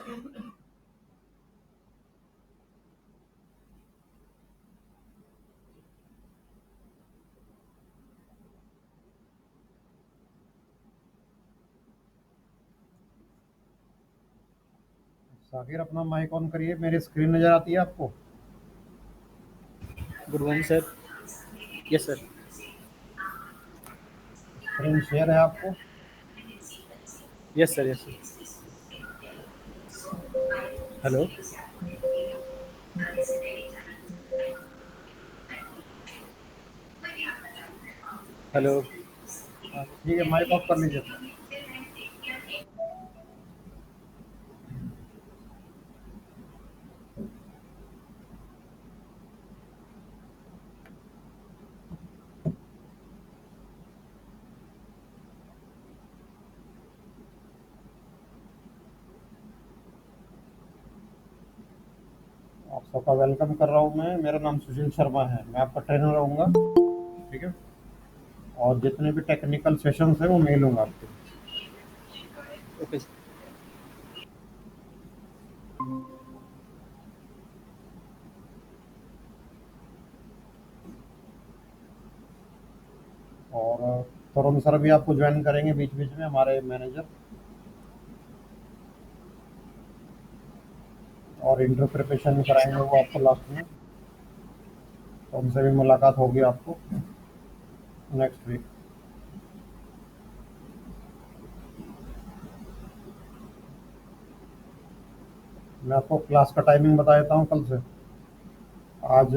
साकिर अपना mic on करिए, मेरी स्क्रीन नज़र आती है आपको? Good morning sir. Yes sir. Screen share है आपको? Yes sir. Yes sir. Hello. Hello. हाँ, ठीक है, माइक ऑफ कर लीजिए अपना। आप सबका वेलकम कर रहा हूँ मैं। मेरा नाम सुशील शर्मा है, मैं आपका ट्रेनर रहूँगा। ठीक है, और जितने भी टेक्निकल सेशंस हैं वो मैं लूँगा आपके। ओके। और तरुण सर भी आपको ज्वाइन करेंगे बीच बीच में, हमारे मैनेजर। और इंटरव्यू प्रिपरेशन कराएंगे वो आपको लास्ट में, तो उनसे भी मुलाकात होगी आपको नेक्स्ट वीक। मैं आपको क्लास का टाइमिंग बता देता हूँ कल से। आज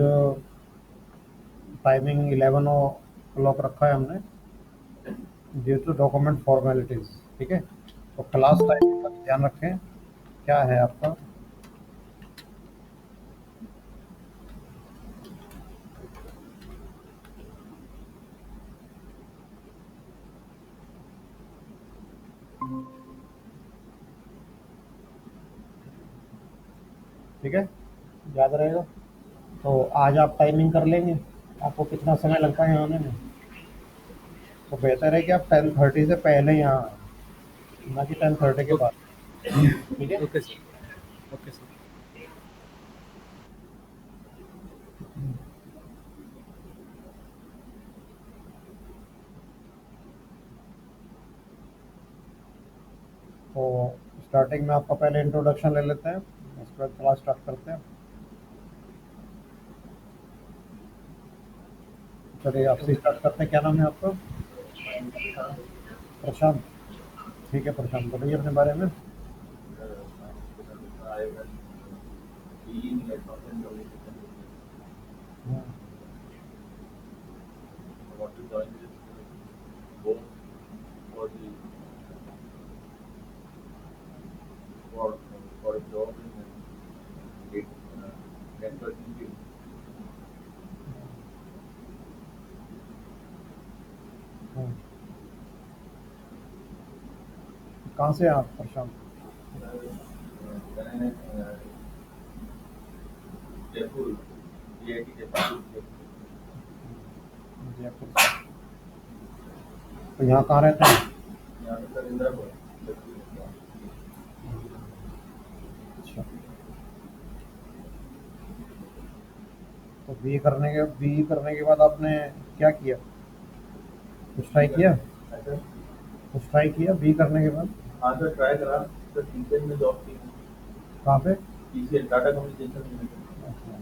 टाइमिंग 11 o'clock रखा है हमने, ड्यू टू डॉक्यूमेंट फॉर्मेलिटीज। ठीक है, तो क्लास टाइमिंग का भी ध्यान रखें। क्या है आपका? ठीक है, याद रहेगा। तो आज आप टाइमिंग कर लेंगे, आपको कितना समय लगता है यहाँ आने में? तो बेहतर है कि आप 10:30 से पहले यहाँ आएं, ना कि 10:30 के बाद। ठीक है। Okay sir. Okay sir. तो स्टार्टिंग में आपका पहले इंट्रोडक्शन ले लेते हैं, उसके बाद क्लास स्टार्ट करते हैं। चलिए आपसे स्टार्ट करते हैं। क्या नाम है आपका? प्रशांत। ठीक है प्रशांत, बताइए अपने बारे में। हाँ, हाँ। कहाँ से हैं आप प्रशांत? जयपुर से। तो यहाँ कहाँ रहते हैं? अच्छा। तो बी करने के बाद आपने क्या किया? कुछ ट्राई किया? कुछ ट्राई किया बी करने के बाद? कहाँ पे? अच्छा।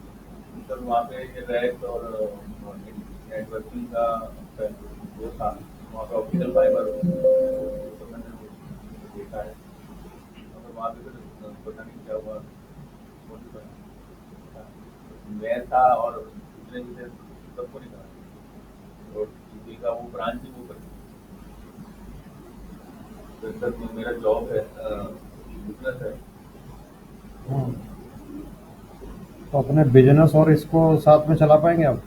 हाँ, तो अपने बिजनेस और इसको साथ में चला पाएंगे आप?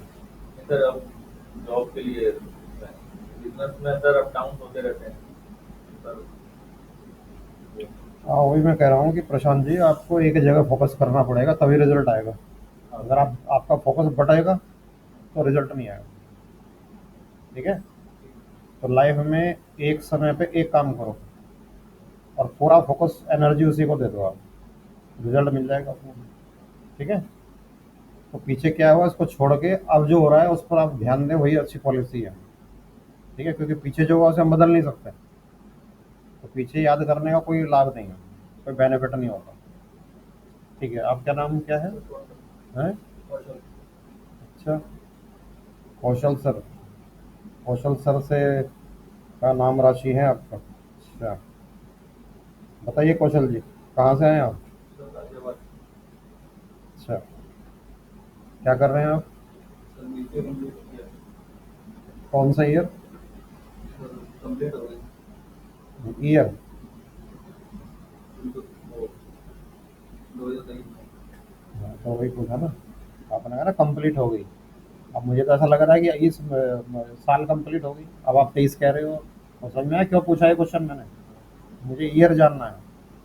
हाँ, वही मैं कह रहा हूँ कि प्रशांत जी, आपको एक जगह फोकस करना पड़ेगा, तभी रिजल्ट आएगा। अगर आपका फोकस बटेगा तो रिजल्ट नहीं आएगा। ठीक है, तो लाइफ में एक समय पे एक काम करो और पूरा फोकस एनर्जी उसी को दे दो आप। रिजल्ट मिल जाएगा उसमें। ठीक है। तो पीछे क्या हुआ, इसको छोड़ के अब जो हो रहा है उस पर आप ध्यान दें, वही अच्छी पॉलिसी है। ठीक है, क्योंकि पीछे जो हुआ उसे हम बदल नहीं सकते। तो पीछे याद करने का कोई लाभ नहीं है, कोई बेनिफिट नहीं होता। ठीक है, आपका नाम क्या है? हैं? अच्छा, कौशल सर। कौशल सर से का नाम राशि है आपका? अच्छा, बताइए कौशल जी, कहाँ से आए आप? अच्छा, क्या कर रहे हैं आप? कौन सा ईयर? ईयर? हाँ, तो वही पूछा ना, आपने कहा ना कंप्लीट हो गई। अब मुझे तो ऐसा लग रहा है कि इस साल कंप्लीट हो गई, अब आप 23 कह रहे हो। और समझ में आया क्यों पूछा है क्वेश्चन मैंने? मुझे ईयर जानना है।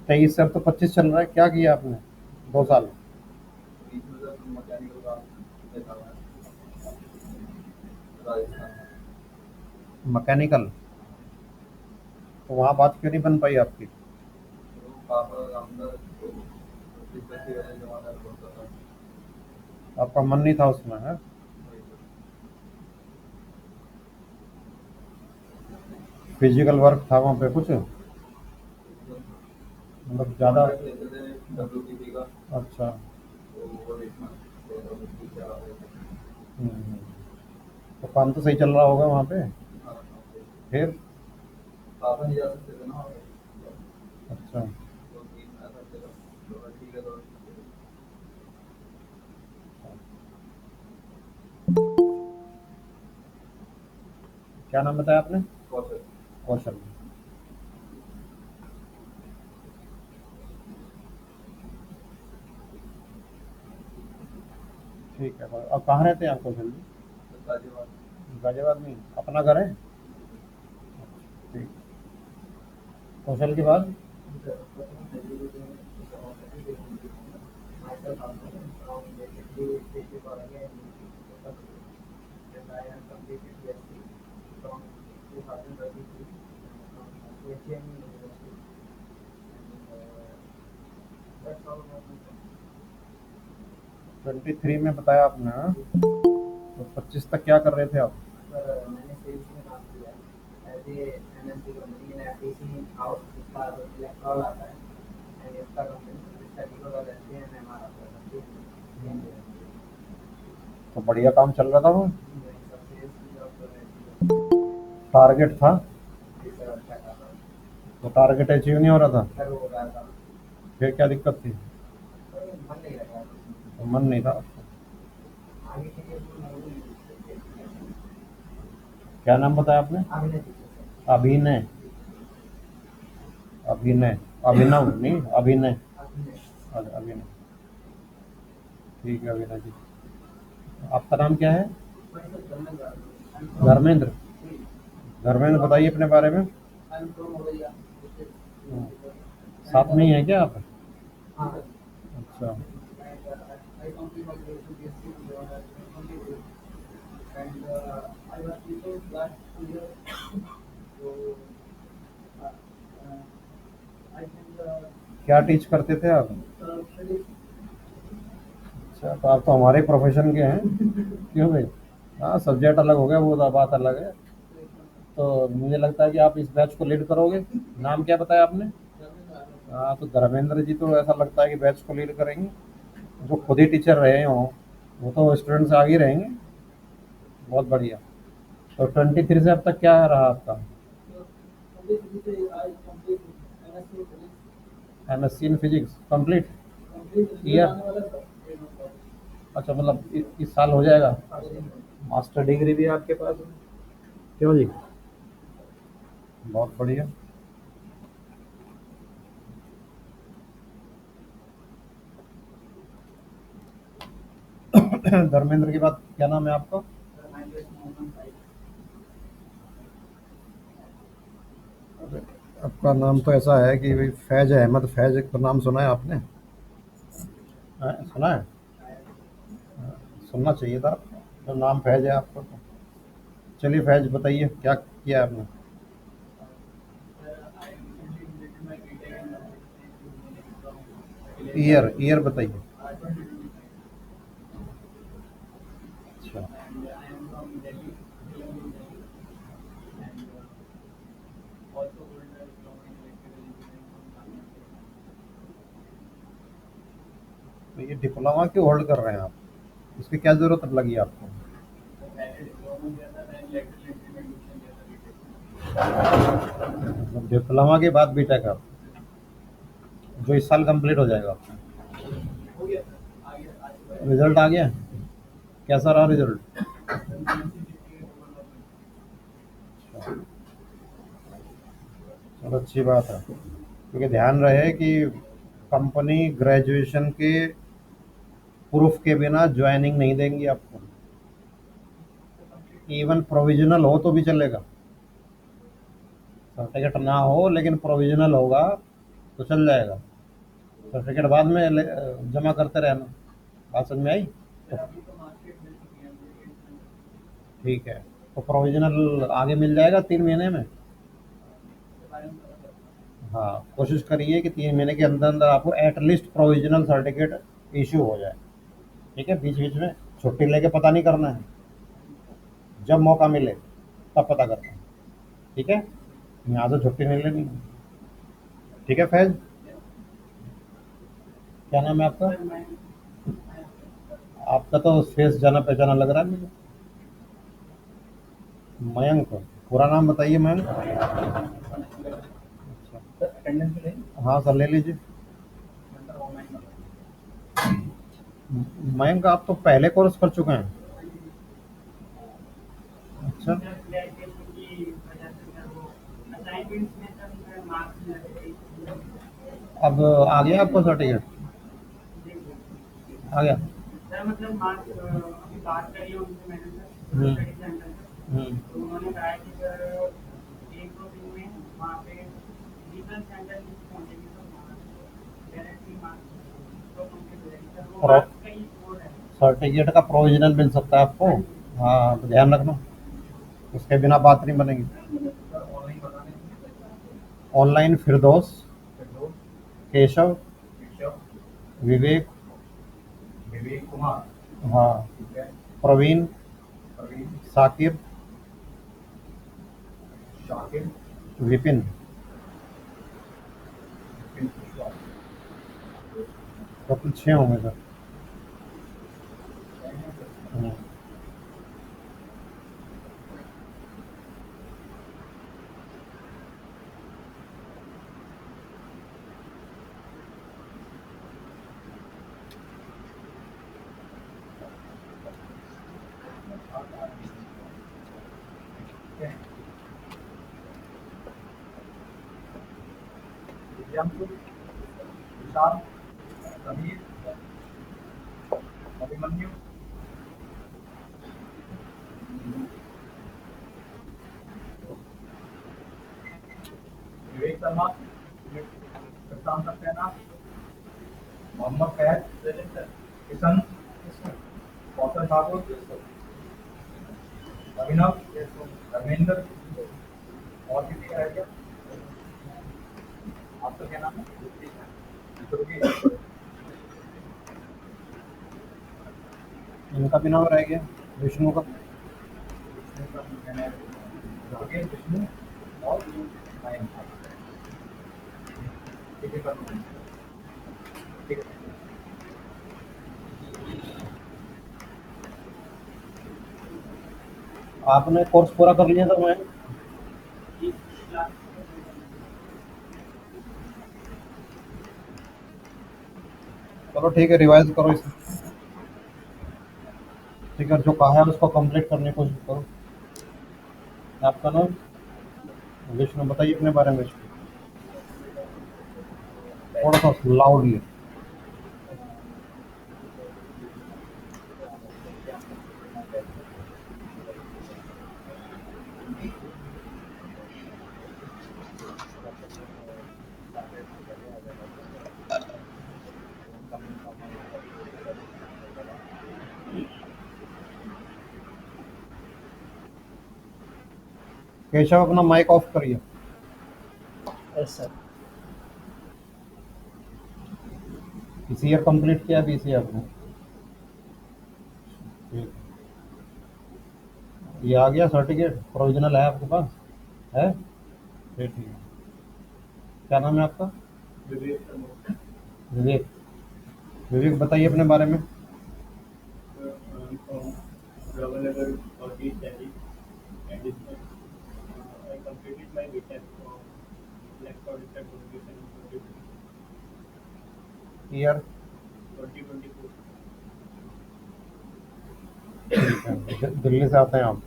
23 से अब तो 25 चल रहा है, क्या किया आपने 2 साल? मैकेनिकल? तो वहाँ बात क्यों नहीं बन पाई आपकी? आपका मन नहीं था उसमें है? फिजिकल वर्क था वहाँ पे कुछ, मतलब ज़्यादा? अच्छा। हम्म। तो काम तो सही चल रहा होगा वहाँ पे? फिर? अच्छा। क्या नाम बताया आपने? कौशल। ठीक है, और कहाँ रहते हैं आप कौशल जी? गाजियाबाद में ही? अपना घर है? ठीक। कौशल के बाद? ट्वेंटी थ्री में बताया आपने, हाँ? तो 25 तक क्या कर रहे थे आप? तो बढ़िया काम चल रहा था वो? टारगेट था? तो टारगेट अचीव नहीं हो रहा था? फिर क्या दिक्कत थी? तो मन नहीं था आपका? क्या नाम बताया आपने? अभिनय? अभिनय? अभिनव नहीं, अभिनय। अभिनय। ठीक है अभिनय जी। आपका नाम क्या है? धर्मेंद्र? धर्मेंद्र, बताइए अपने बारे में। हाँ, साथ में ही है क्या आप? अच्छा। क्या टीच करते थे आप? अच्छा, तो आप तो हमारे प्रोफेशन के हैं। क्यों भाई? हाँ, सब्जेक्ट अलग हो गया, वो तो बात अलग है। तो मुझे लगता है कि आप इस बैच को लीड करोगे। नाम क्या बताया आपने? हाँ, तो धर्मेंद्र जी तो ऐसा लगता है कि बैच को लीड करेंगे। जो खुद ही टीचर रहे हों, वो तो स्टूडेंट्स आगे रहेंगे। बहुत बढ़िया। तो 23 से अब तक क्या रहा आपका? MSc in physics complete? Year? अच्छा, मतलब इस साल हो जाएगा? मास्टर डिग्री भी है आपके पास? क्यों जी? बहुत बढ़िया। धर्मेंद्र के बाद क्या नाम है आपका? आपका नाम तो ऐसा है कि भाई फैज अहमद, फैज का नाम सुना है आपने? सुना है? सुनना चाहिए था, तो नाम फैज है आपका तो। चलिए फैज, बताइए क्या किया आपने? ईयर ईयर बताइए। अच्छा, तो ये डिप्लोमा क्यों होल्ड कर रहे हैं आप? इसकी क्या ज़रूरत लगी आपको? मतलब डिप्लोमा के बाद बीटेक आप, जो इस साल कंप्लीट हो जाएगा आपका। रिजल्ट आ गया? कैसा रहा रिजल्ट? चलो अच्छी बात है, क्योंकि ध्यान रहे कि कंपनी ग्रेजुएशन के प्रूफ के बिना ज्वाइनिंग नहीं देंगी आपको। इवन प्रोविजनल हो तो भी चलेगा, सर्टिफिकेट ना हो लेकिन प्रोविजनल होगा तो चल जाएगा। सर्टिफिकेट बाद में जमा करते रहना। बात समझ में आई? तो ठीक है, तो प्रोविजनल आगे मिल जाएगा 3 महीने में। हाँ, कोशिश करिए कि 3 महीने के अंदर अंदर आपको एटलीस्ट प्रोविजनल सर्टिफिकेट इशू हो जाए। ठीक है, बीच बीच में छुट्टी लेके पता नहीं करना है, जब मौका मिले तब पता करना है। ठीक है, यहाँ से छुट्टी नहीं लेनी। ठीक है फैज, क्या नाम है आपका? आपका तो फेस जाना पहचाना लग रहा है मुझे। मयंक, पूरा नाम बताइए मयंक। अच्छा, हाँ सर ले लीजिए। मयंक, आप तो पहले कोर्स कर चुके हैं। अच्छा, अब आ गया आपको सर्टिफिकेट? आ गया। हम्म हम्म। सर्टिफिकेट का प्रोविजनल मिल सकता है आपको। हाँ, तो ध्यान रखना, उसके बिना बात नहीं बनेगी। ऑनलाइन फिरदौस, केशव, विवेक, हाँ, प्रवीण, साकिब, विपिन। टोटल 6 होंगे सर। हम्म। इनका भी नाम रह गया, विष्णु का। आपने कोर्स पूरा कर लिया था मैं। चलो ठीक है, रिवाइज करो इसे। ठीक है, जो कहा है उसको कंप्लीट करने की कोशिश करो। आपका नाम? विष्णु, बताइए अपने बारे में विष्णु। थोड़ा सा लाउडली। केशव, अपना माइक ऑफ करिए। Yes sir. इस ईयर कंप्लीट किया बीसीए आपने? ठीक। ये आ गया सर्टिफिकेट, प्रोविजनल है आपके पास? है? ठीक है। क्या नाम है आपका? विवेक। विवेक बताइए अपने बारे में। ईयर? ठीक है। दिल्ली से आते हैं आप?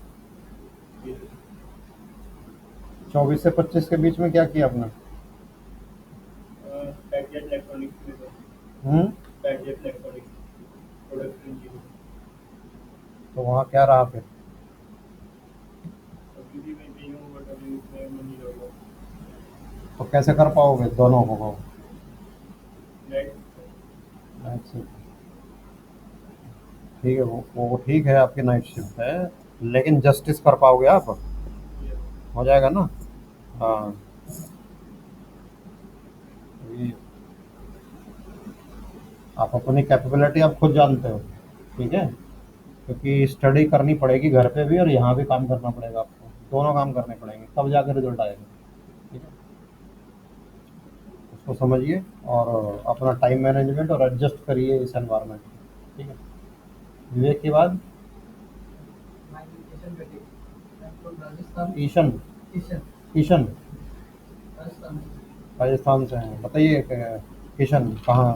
24 से 25 के बीच में क्या किया आपने? हम्म। तो वहाँ क्या रहा फिर? तो कैसे कर पाओगे दोनों को? अच्छा, ठीक है, वो ठीक है, आपकी नाइट शिफ्ट है, लेकिन जस्टिस कर पाओगे आप? हो जाएगा ना? हाँ। ये आप अपनी कैपेबिलिटी आप खुद जानते हो, ठीक है, क्योंकि स्टडी करनी पड़ेगी घर पे भी और यहाँ भी काम करना पड़ेगा आपको, दोनों काम करने पड़ेंगे तब जाकर रिजल्ट आएगा। ठीक है, उसको समझिए और अपना टाइम मैनेजमेंट और एडजस्ट करिए इस एनवायरनमेंट में। ठीक है। विवेक के बाद ईशन। ईशन राजस्थान से हैं, बताइए किशन कहाँ?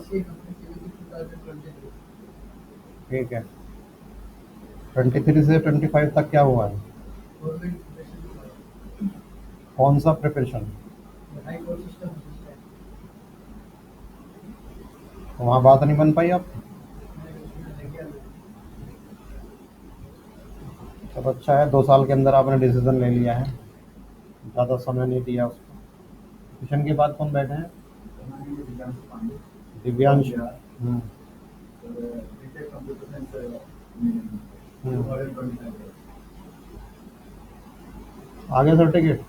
ठीक है। 23 से 25 तक क्या हुआ है? कौन सा प्रिपरेशन? तो वहाँ बात नहीं बन पाई आप? सब अच्छा है, 2 साल के अंदर आपने डिसीजन ले लिया है, ज़्यादा समय नहीं दिया उसको। किशन के बाद कौन बैठे हैं? दिव्यांश। आ गया सर्टिफिकेट?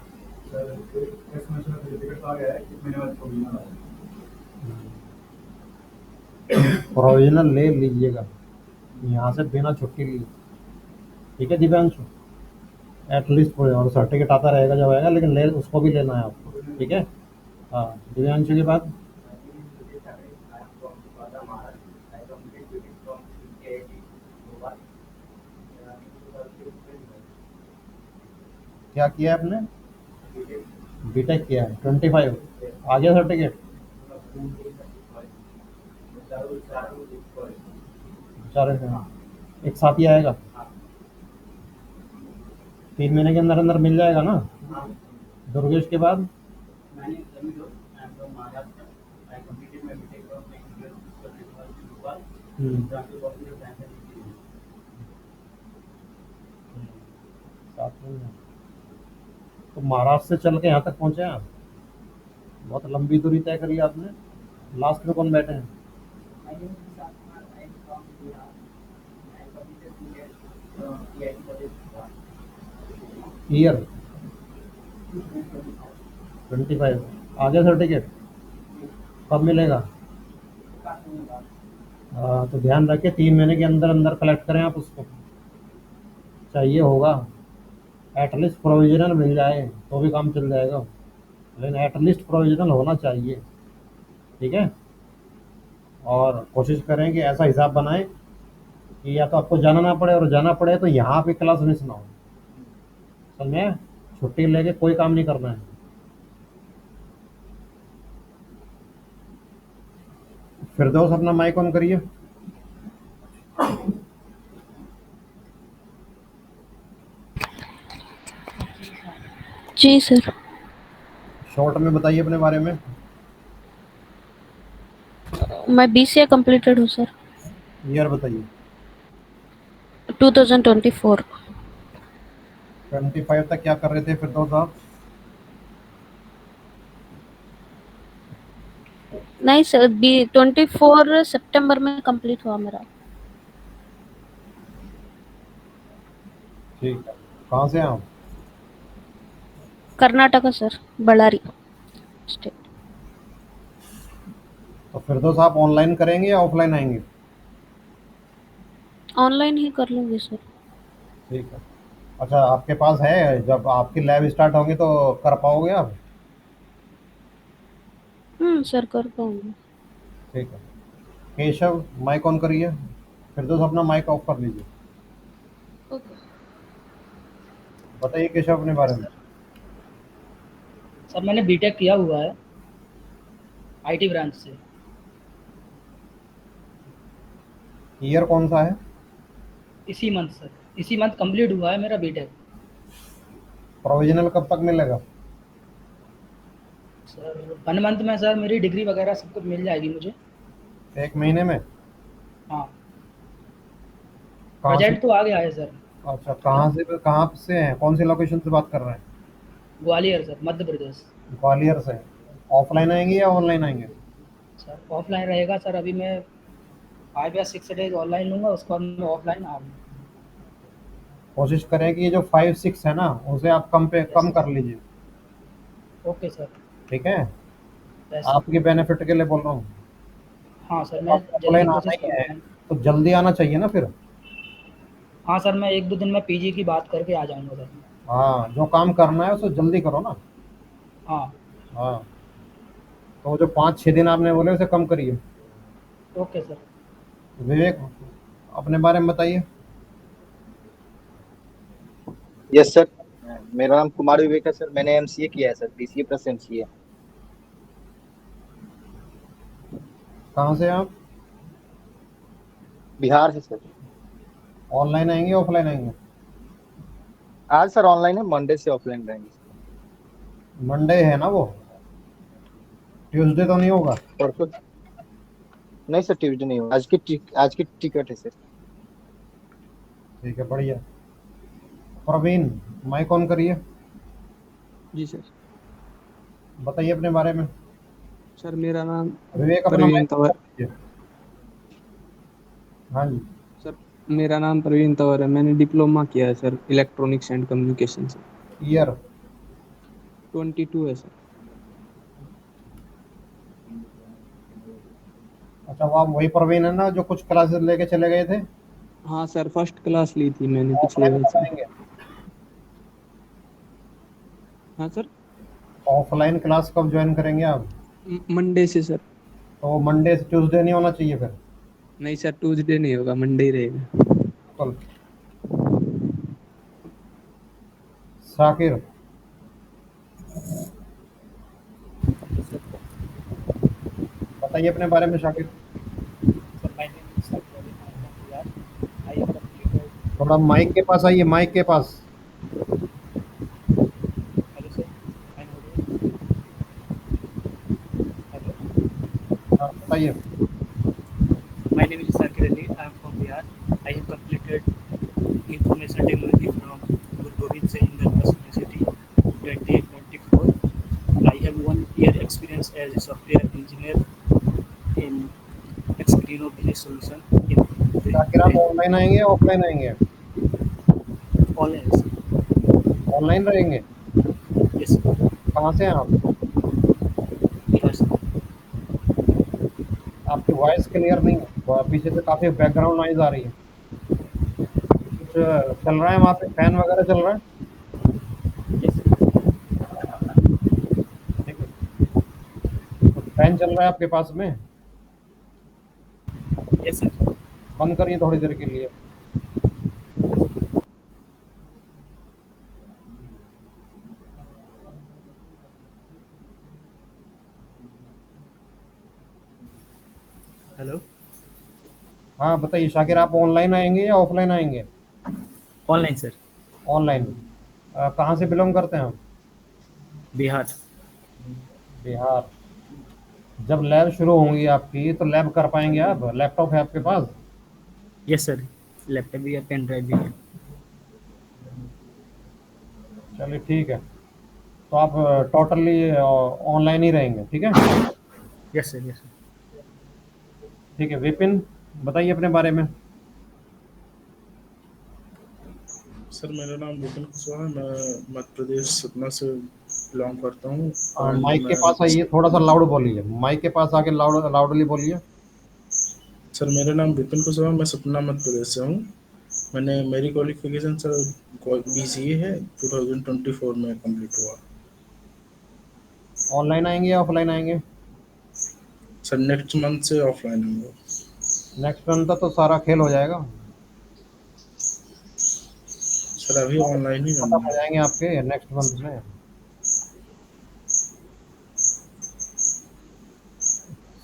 प्रोविजनल ले लीजिएगा यहाँ से बिना छुट्टी लिए। ठीक है दिव्यांशु, एटलीस्ट और सर्टिफिकेट आता रहेगा जब आएगा, लेकिन ले उसको भी लेना है आपको। ठीक है। हाँ, दिव्यांशु के बाद क्या किया है आपने? बीटेक किया है। 25 आ गया सर्टिफिकेट? चार एक साथ ही आएगा? 3 महीने के अंदर अंदर मिल जाएगा ना? दुर्गेश के बाद हम्म, 7 महीने। तो महाराष्ट्र से चल के यहाँ तक पहुँचे हैं आप? बहुत लंबी दूरी तय करी आपने। लास्ट में कौन बैठे हैं? ईयर? 25 आ गया सर्टिफिकेट? कब मिलेगा? तो ध्यान रखें 3 महीने के अंदर अंदर कलेक्ट करें आप उसको, चाहिए होगा। एटलीस्ट प्रोविजनल मिल जाए तो भी काम चल जाएगा, लेकिन एटलीस्ट प्रोविजनल होना चाहिए। ठीक है। और कोशिश करें कि ऐसा हिसाब बनाएं कि या तो आपको जाना ना पड़े, और जाना पड़े तो यहाँ पे क्लास मिस ना हो। समझे? छुट्टी लेके कोई काम नहीं करना है। फिरदौस अपना माइक ऑन करिए। जी सर। शॉर्ट में बताइए अपने बारे में। मैं बीसीए कंप्लीटेड हूँ सर। ईयर बताइए। 2024। 25 तक क्या कर रहे थे फिरदौस आप? नहीं सर, 24 सितंबर में कंप्लीट हुआ मेरा। ठीक है। कहाँ से हैं आप? Karnataka sir, Bellary state. तो फिरदौस आप ऑनलाइन करेंगे या ऑफलाइन आएंगे? ऑनलाइन ही कर लूँगी सर। ठीक है। अच्छा, आपके पास है, जब आपकी लैब स्टार्ट होगी तो कर पाओगे आप? सर कर पाऊँगी। ठीक है। केशव, माइक ऑन करिए। फिरदौस अपना माइक ऑफ कर लीजिए। ओके। बताइए केशव अपने बारे में। सर मैंने बीटेक किया हुआ है आईटी ब्रांच से। ईयर कौन सा है? इसी मंथ सर, इसी मंथ कंप्लीट हुआ है मेरा बीटेक। प्रोविजनल कब तक मिलेगा? सर 1 मंथ में सर मेरी डिग्री वगैरह सब कुछ मिल जाएगी मुझे। 1 महीने में? हाँ, कहाँ से? प्रोजेक्ट तो आ गया है सर। अच्छा, कहाँ से हैं, कौन सी लोकेशन से बात कर रहे हैं? ग्वालियर सर, मध्य प्रदेश। ग्वालियर से। ऑफलाइन आएंगे या ऑनलाइन आएंगे? सर ऑफलाइन रहेगा सर, अभी मैं 5 या 6 डेज ऑनलाइन लूँगा, उसके बाद मैं ऑफलाइन आऊँगा। कोशिश करें कि ये जो 5-6 है ना, उसे आप कम पे कम यस कर लीजिए। Okay sir. ठीक है, यस सर। आपके बेनिफिट के लिए बोल रहा हूँ। हाँ सर, मैं अब जल्दी ऑफलाइन आना कोशिश ही है करूँगा। तो जल्दी आना चाहिए ना फिर। हाँ सर, मैं 1-2 दिन में पीजी की बात करके आ जाऊँगा सर। हाँ, जो काम करना है उसे जल्दी करो ना। हाँ हाँ, तो जो 5-6 दिन आपने बोले उसे कम करिए। Okay sir. विवेक, अपने बारे में बताइए। Yes sir. मेरा नाम कुमार विवेक है सर। मैंने एमसीए किया है सर, बीसीए प्लस एमसीए। कहाँ से आप? बिहार से सर। ऑनलाइन आएंगे ऑफलाइन आएंगे? आज सर ऑनलाइन है, मंडे से ऑफलाइन रहेंगे सर। मंडे है ना वो? ट्यूसडे तो नहीं होगा? परसों नहीं सर, ट्यूजडे नहीं होगा। आज की टिकट है सर। ठीक है, बढ़िया। प्रवीण, माइक ऑन करिए। जी सर। बताइए अपने बारे में। सर मेरा नाम विवेक, अपना प्रवीण माइक ऑन तंवर। कर लीजिए। हाँ जी। सर मेरा नाम प्रवीण तंवर है, मैंने डिप्लोमा किया है सर इलेक्ट्रॉनिक्स एंड कम्युनिकेशन से। ईयर? 22 है सर। अच्छा, वो आप वही प्रवीण है ना जो कुछ क्लासेस लेके चले गए थे? हाँ सर, फर्स्ट क्लास ली थी मैंने पिछले ऑफलाइन बैच कब में। आएंगे? हाँ सर। ऑफलाइन क्लास कब ज्वाइन करेंगे आप? मंडे से सर। तो मंडे से ट्यूसडे नहीं होना चाहिए फिर? नहीं सर, ट्यूसडे नहीं होगा, मंडे ही रहेगा। कल। शाकिर, बताइए अपने बारे में Shakir. Sir my name is sir, I am completed. थोड़ा माइक के पास आइए, माइक के पास। Hello sir, I am hello. हाँ, बताइए। My name is Sakir Ali. I am from Bihar. I have completed information technology from Guru Gobind Singh International University 2024. I have 1 year experience as a software engineer in Experino Business Solution Shakir, आप in online आएंगे या offline आएंगे? online. Online रहेंगे? Yes, sir. कहाँ से हैं आप? Bihar, sir. आपकी वॉइस क्लियर नहीं है, पीछे से काफी बैकग्राउंड नॉइज आ रही है। कुछ चल रहा है वहाँ पे, फैन वगैरह चल रहा है? Yes, sir. ठीक है, कुछ फैन चल रहा है आपके पास में? Yes, sir. बंद करिए थोड़ी देर के लिए। Hello. हाँ, बताइए शाकिर, आप ऑनलाइन आएंगे या ऑफलाइन आएंगे? Online, sir. ऑनलाइन। कहाँ से बिलोंग करते हैं आप? Bihar. बिहार। जब लैब शुरू होंगी आपकी तो लैब कर पाएंगे आप? लैपटॉप है आपके पास? Yes, sir. लैपटॉप भी है, पेन ड्राइव भी है। चलिए ठीक है, तो आप टोटली ऑनलाइन ही रहेंगे, ठीक है? Yes sir, yes sir. ठीक है, विपिन, बताइए अपने बारे में। सर मेरा नाम विपिन कुशवाहा है। मैं मध्य प्रदेश सतना से बिलोंग करता हूँ और माइक के मैं पास आइए, थोड़ा सा लाउड बोलिए, माइक के पास आके लाउडली बोलिए। सर मेरा नाम विपिन कुशवाहा, मैं सतना मध्य प्रदेश से हूँ। मेरी क्वालिफिकेशन सर BCA है, 2024 में कंप्लीट हुआ। ऑनलाइन आएंगे या ऑफलाइन आएंगे? सर नेक्स्ट मंथ से ऑफलाइन होंगे। नेक्स्ट मंथ तक तो सारा खेल हो जाएगा, सर अभी ऑनलाइन ही खत्म करना हो है। जाएंगे आपके नेक्स्ट मंथ में।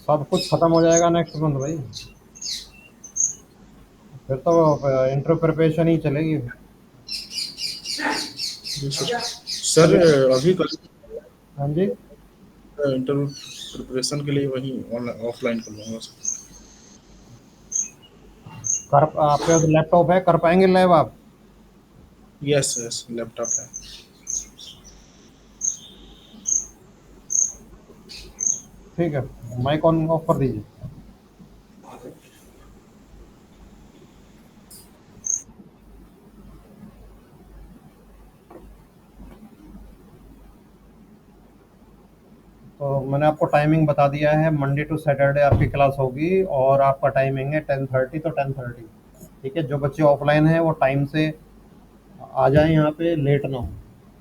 सब कुछ खत्म हो जाएगा नेक्स्ट मंथ भाई, फिर तो इंटर प्रिपरेशन ही चलेगी। जी सर, अभी अभी कल हाँ जी, इंटरव्यू प्रिपरेशन के लिए वहीं ऑफलाइन कर लूँगा सर। कर आपके पास लैपटॉप है, कर पाएंगे लाइव आप? यस यस, लैपटॉप है। ठीक है, माइक ऑन ऑफ कर दीजिए। तो मैंने आपको टाइमिंग बता दिया है, मंडे टू सैटरडे आपकी क्लास होगी और आपका टाइमिंग है 10:30 तो 10:30। ठीक है, जो बच्चे ऑफलाइन हैं वो टाइम से आ जाएं यहाँ पे, लेट ना हो।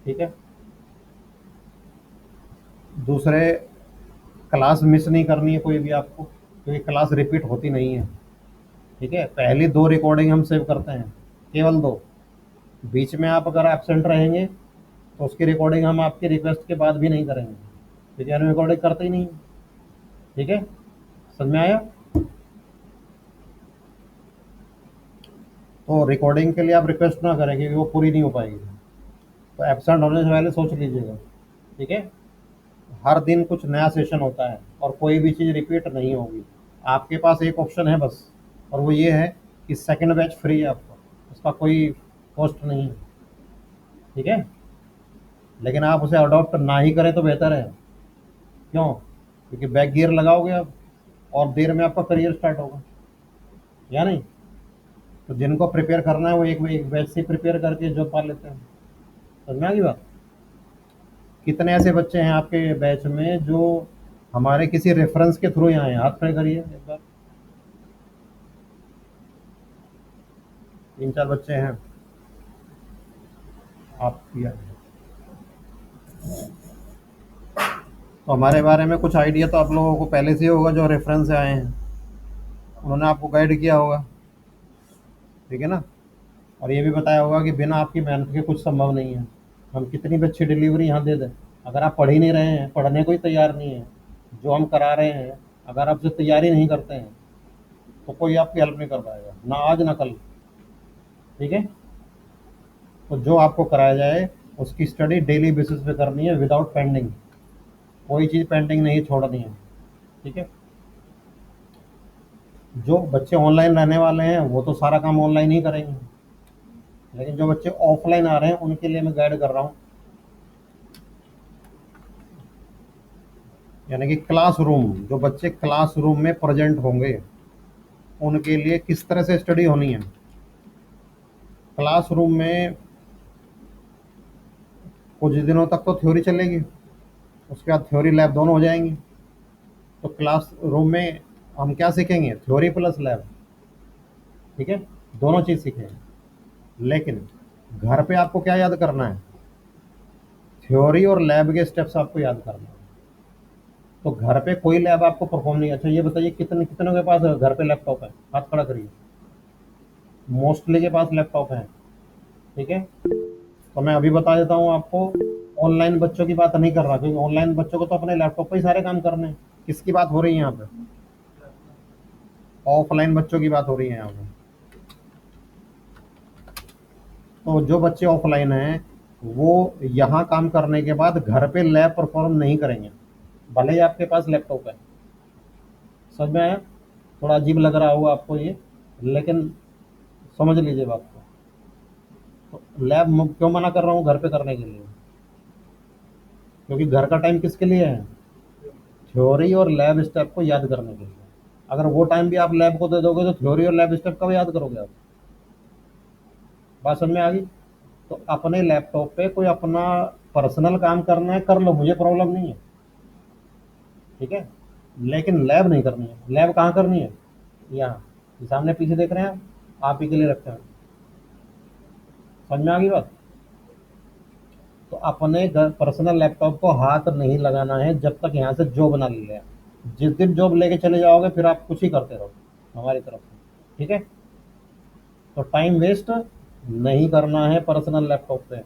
ठीक है, दूसरे क्लास मिस नहीं करनी है कोई भी आपको, क्योंकि क्लास रिपीट होती नहीं है। ठीक है, पहली 2 रिकॉर्डिंग हम सेव करते हैं, केवल 2। बीच में आप अगर एब्सेंट रहेंगे तो उसकी रिकॉर्डिंग हम आपकी रिक्वेस्ट के बाद भी नहीं करेंगे, क्योंकि हम रिकॉर्डिंग करते ही नहीं। ठीक है, समझ में आया? तो रिकॉर्डिंग के लिए आप रिक्वेस्ट ना करें, क्योंकि वो पूरी नहीं हो पाएगी। तो एब्सेंट होने से पहले सोच लीजिएगा। ठीक है, हर दिन कुछ नया सेशन होता है और कोई भी चीज़ रिपीट नहीं होगी। आपके पास एक ऑप्शन है बस, और वो ये है कि सेकंड बैच फ्री है आपको, उसका कोई कॉस्ट नहीं है। ठीक है, लेकिन आप उसे अडॉप्ट ना ही करें तो बेहतर है। क्यों? क्योंकि बैक गियर लगाओगे आप और देर में आपका करियर स्टार्ट होगा, या नहीं? तो जिनको प्रिपेयर करना है वो एक बैच से प्रिपेयर करके जॉब पा लेते हैं। समझ में आ गई बात? कितने ऐसे बच्चे हैं आपके बैच में जो हमारे किसी रेफरेंस के थ्रू यहाँ आए? हाथ खड़े करिए एक बार। 3-4 बच्चे हैं आप किया। तो हमारे बारे में कुछ आइडिया तो आप लोगों को पहले से ही होगा, जो रेफरेंस से आए हैं उन्होंने आपको गाइड किया होगा। ठीक है ना? और ये भी बताया होगा कि बिना आपकी मेहनत के कुछ संभव नहीं है। हम कितनी भी अच्छी डिलीवरी यहाँ दे दें, अगर आप पढ़ ही नहीं रहे हैं, पढ़ने को ही तैयार नहीं है, जो हम करा रहे हैं अगर आप जो तैयारी नहीं करते हैं तो कोई आपकी हेल्प नहीं कर पाएगा, ना आज ना कल। ठीक है, तो जो आपको कराया जाए उसकी स्टडी डेली बेसिस पे करनी है, विदाउट पेंडिंग। कोई चीज़ पेंडिंग नहीं छोड़नी है। ठीक है, जो बच्चे ऑनलाइन रहने वाले हैं वो तो सारा काम ऑनलाइन ही करेंगे, लेकिन जो बच्चे ऑफलाइन आ रहे हैं उनके लिए मैं गाइड कर रहा हूँ। यानी कि क्लासरूम, जो बच्चे क्लासरूम में प्रेजेंट होंगे उनके लिए किस तरह से स्टडी होनी है। क्लासरूम में कुछ दिनों तक तो थ्योरी चलेगी, उसके बाद थ्योरी लैब दोनों हो जाएंगी। तो क्लासरूम में हम क्या सीखेंगे? Theory plus lab. ठीक है, दोनों चीज़ सीखेंगे। लेकिन घर पे आपको क्या याद करना है? थ्योरी और लैब के स्टेप्स आपको याद करना है। तो घर पे कोई लैब आपको परफॉर्म नहीं। अच्छा ये बताइए, कितने कितनों के पास घर पे लैपटॉप है? हाथ खड़ा करिए। मोस्टली के पास लैपटॉप है। ठीक है, तो मैं अभी बता देता हूँ आपको, ऑनलाइन बच्चों की बात नहीं कर रहा, क्योंकि ऑनलाइन बच्चों को तो अपने लैपटॉप पे ही सारे काम करने हैं। किसकी बात हो रही है यहाँ पे? ऑफलाइन बच्चों की बात हो रही है यहाँ पे। तो जो बच्चे ऑफलाइन हैं वो यहाँ काम करने के बाद घर पे लैब परफॉर्म नहीं करेंगे, भले ही आपके पास लैपटॉप है। समझ में आया? थोड़ा अजीब लग रहा होगा आपको ये, लेकिन समझ लीजिए बात को। तो लैब क्यों मना कर रहा हूँ घर पे करने के लिए? क्योंकि घर का टाइम किसके लिए है? थ्योरी और लैब स्टेप को याद करने के लिए। अगर वो टाइम भी आप लैब को दे दोगे तो थ्योरी और लैब स्टेप कब याद करोगे आप? बात समझ में आ गई? तो अपने लैपटॉप पे कोई अपना पर्सनल काम करना है कर लो, मुझे प्रॉब्लम नहीं है, ठीक है, लेकिन लैब नहीं करनी है। लैब कहाँ करनी है? यहाँ, ये सामने पीछे देख रहे हैं आप ही के लिए रखते हैं। समझ में आ गई बात? तो अपने घर पर्सनल लैपटॉप को हाथ नहीं लगाना है जब तक यहाँ से जॉब ना ले लें। जिस दिन जॉब लेके चले जाओगे फिर आप कुछ ही करते रहो हमारी तरफ से, ठीक है? तो टाइम वेस्ट नहीं करना है पर्सनल लैपटॉप पे,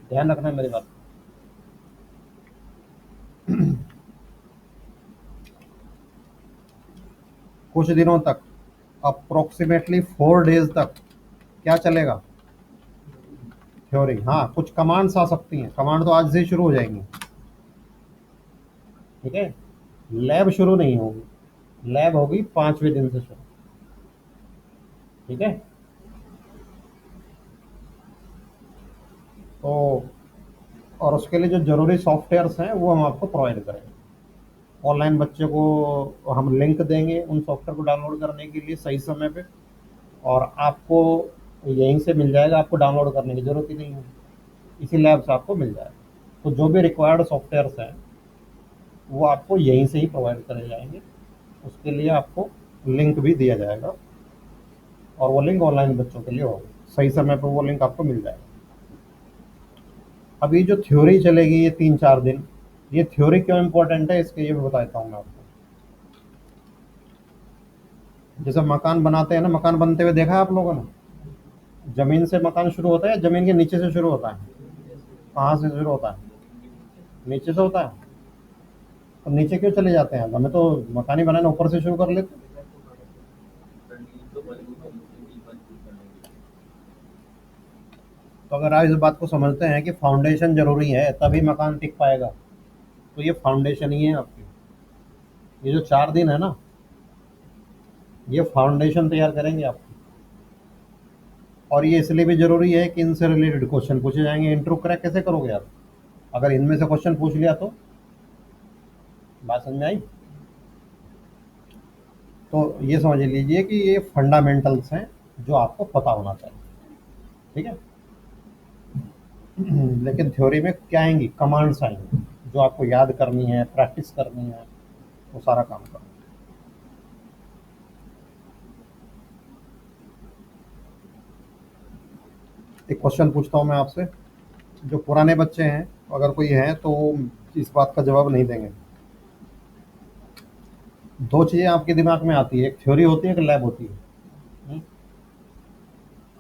ध्यान रखना है मेरी बात। कुछ दिनों तक, अप्रोक्सीमेटली 4 डेज तक क्या चलेगा? थ्योरी। हाँ, कुछ कमांड्स आ सकती हैं, कमांड तो आज से ही शुरू हो जाएंगी, ठीक है? लैब शुरू नहीं होगी, लैब होगी 5वें दिन से शुरू, ठीक है? तो और उसके लिए जो जरूरी सॉफ्टवेयर्स हैं वो हम आपको प्रोवाइड करेंगे। ऑनलाइन बच्चे को हम लिंक देंगे उन सॉफ्टवेयर को डाउनलोड करने के लिए सही समय पे, और आपको यहीं से मिल जाएगा, आपको डाउनलोड करने की ज़रूरत ही नहीं है, इसी लैब से आपको मिल जाएगा। तो जो भी रिक्वायर्ड सॉफ्टवेयर्स हैं वो आपको यहीं से ही प्रोवाइड करे जाएंगे, उसके लिए आपको लिंक भी दिया जाएगा, और वो लिंक ऑनलाइन बच्चों के लिए होगा, सही समय पर वो लिंक आपको मिल जाएगा। अभी जो थ्योरी चलेगी ये 3-4 दिन, ये थ्योरी क्यों इम्पोर्टेंट है इसके ये भी बता देता हूँ मैं आपको। जैसे मकान बनाते हैं ना, मकान बनते हुए देखा है आप लोगों ने? जमीन से मकान शुरू होता है या जमीन के नीचे से शुरू होता है? कहाँ से शुरू होता है? नीचे से होता है। तो नीचे क्यों चले जाते हैं? हमें तो मकान ही बनाना, ऊपर से शुरू कर लेते। तो अगर आप इस बात को समझते हैं कि फाउंडेशन जरूरी है तभी मकान टिक पाएगा, तो ये फाउंडेशन ही है आपकी। ये जो 4 दिन है ना, ये फाउंडेशन तैयार करेंगे आपकी। और ये इसलिए भी जरूरी है कि इनसे रिलेटेड क्वेश्चन पूछे जाएंगे। इंटरव्यू क्रैक कैसे करोगे आप अगर इनमें से क्वेश्चन पूछ लिया तो? बात समझ में आई? तो ये समझ लीजिए कि ये फंडामेंटल्स हैं जो आपको पता होना चाहिए, ठीक है? लेकिन थ्योरी में क्या आएंगी? कमांड्स आएंगी जो आपको याद करनी है, प्रैक्टिस करनी है, वो सारा काम करना। एक क्वेश्चन पूछता हूँ मैं आपसे, जो पुराने बच्चे हैं अगर कोई है तो वो इस बात का जवाब नहीं देंगे। 2 चीज़ें आपके दिमाग में आती है, एक थ्योरी होती है, एक लैब होती है। हम्म?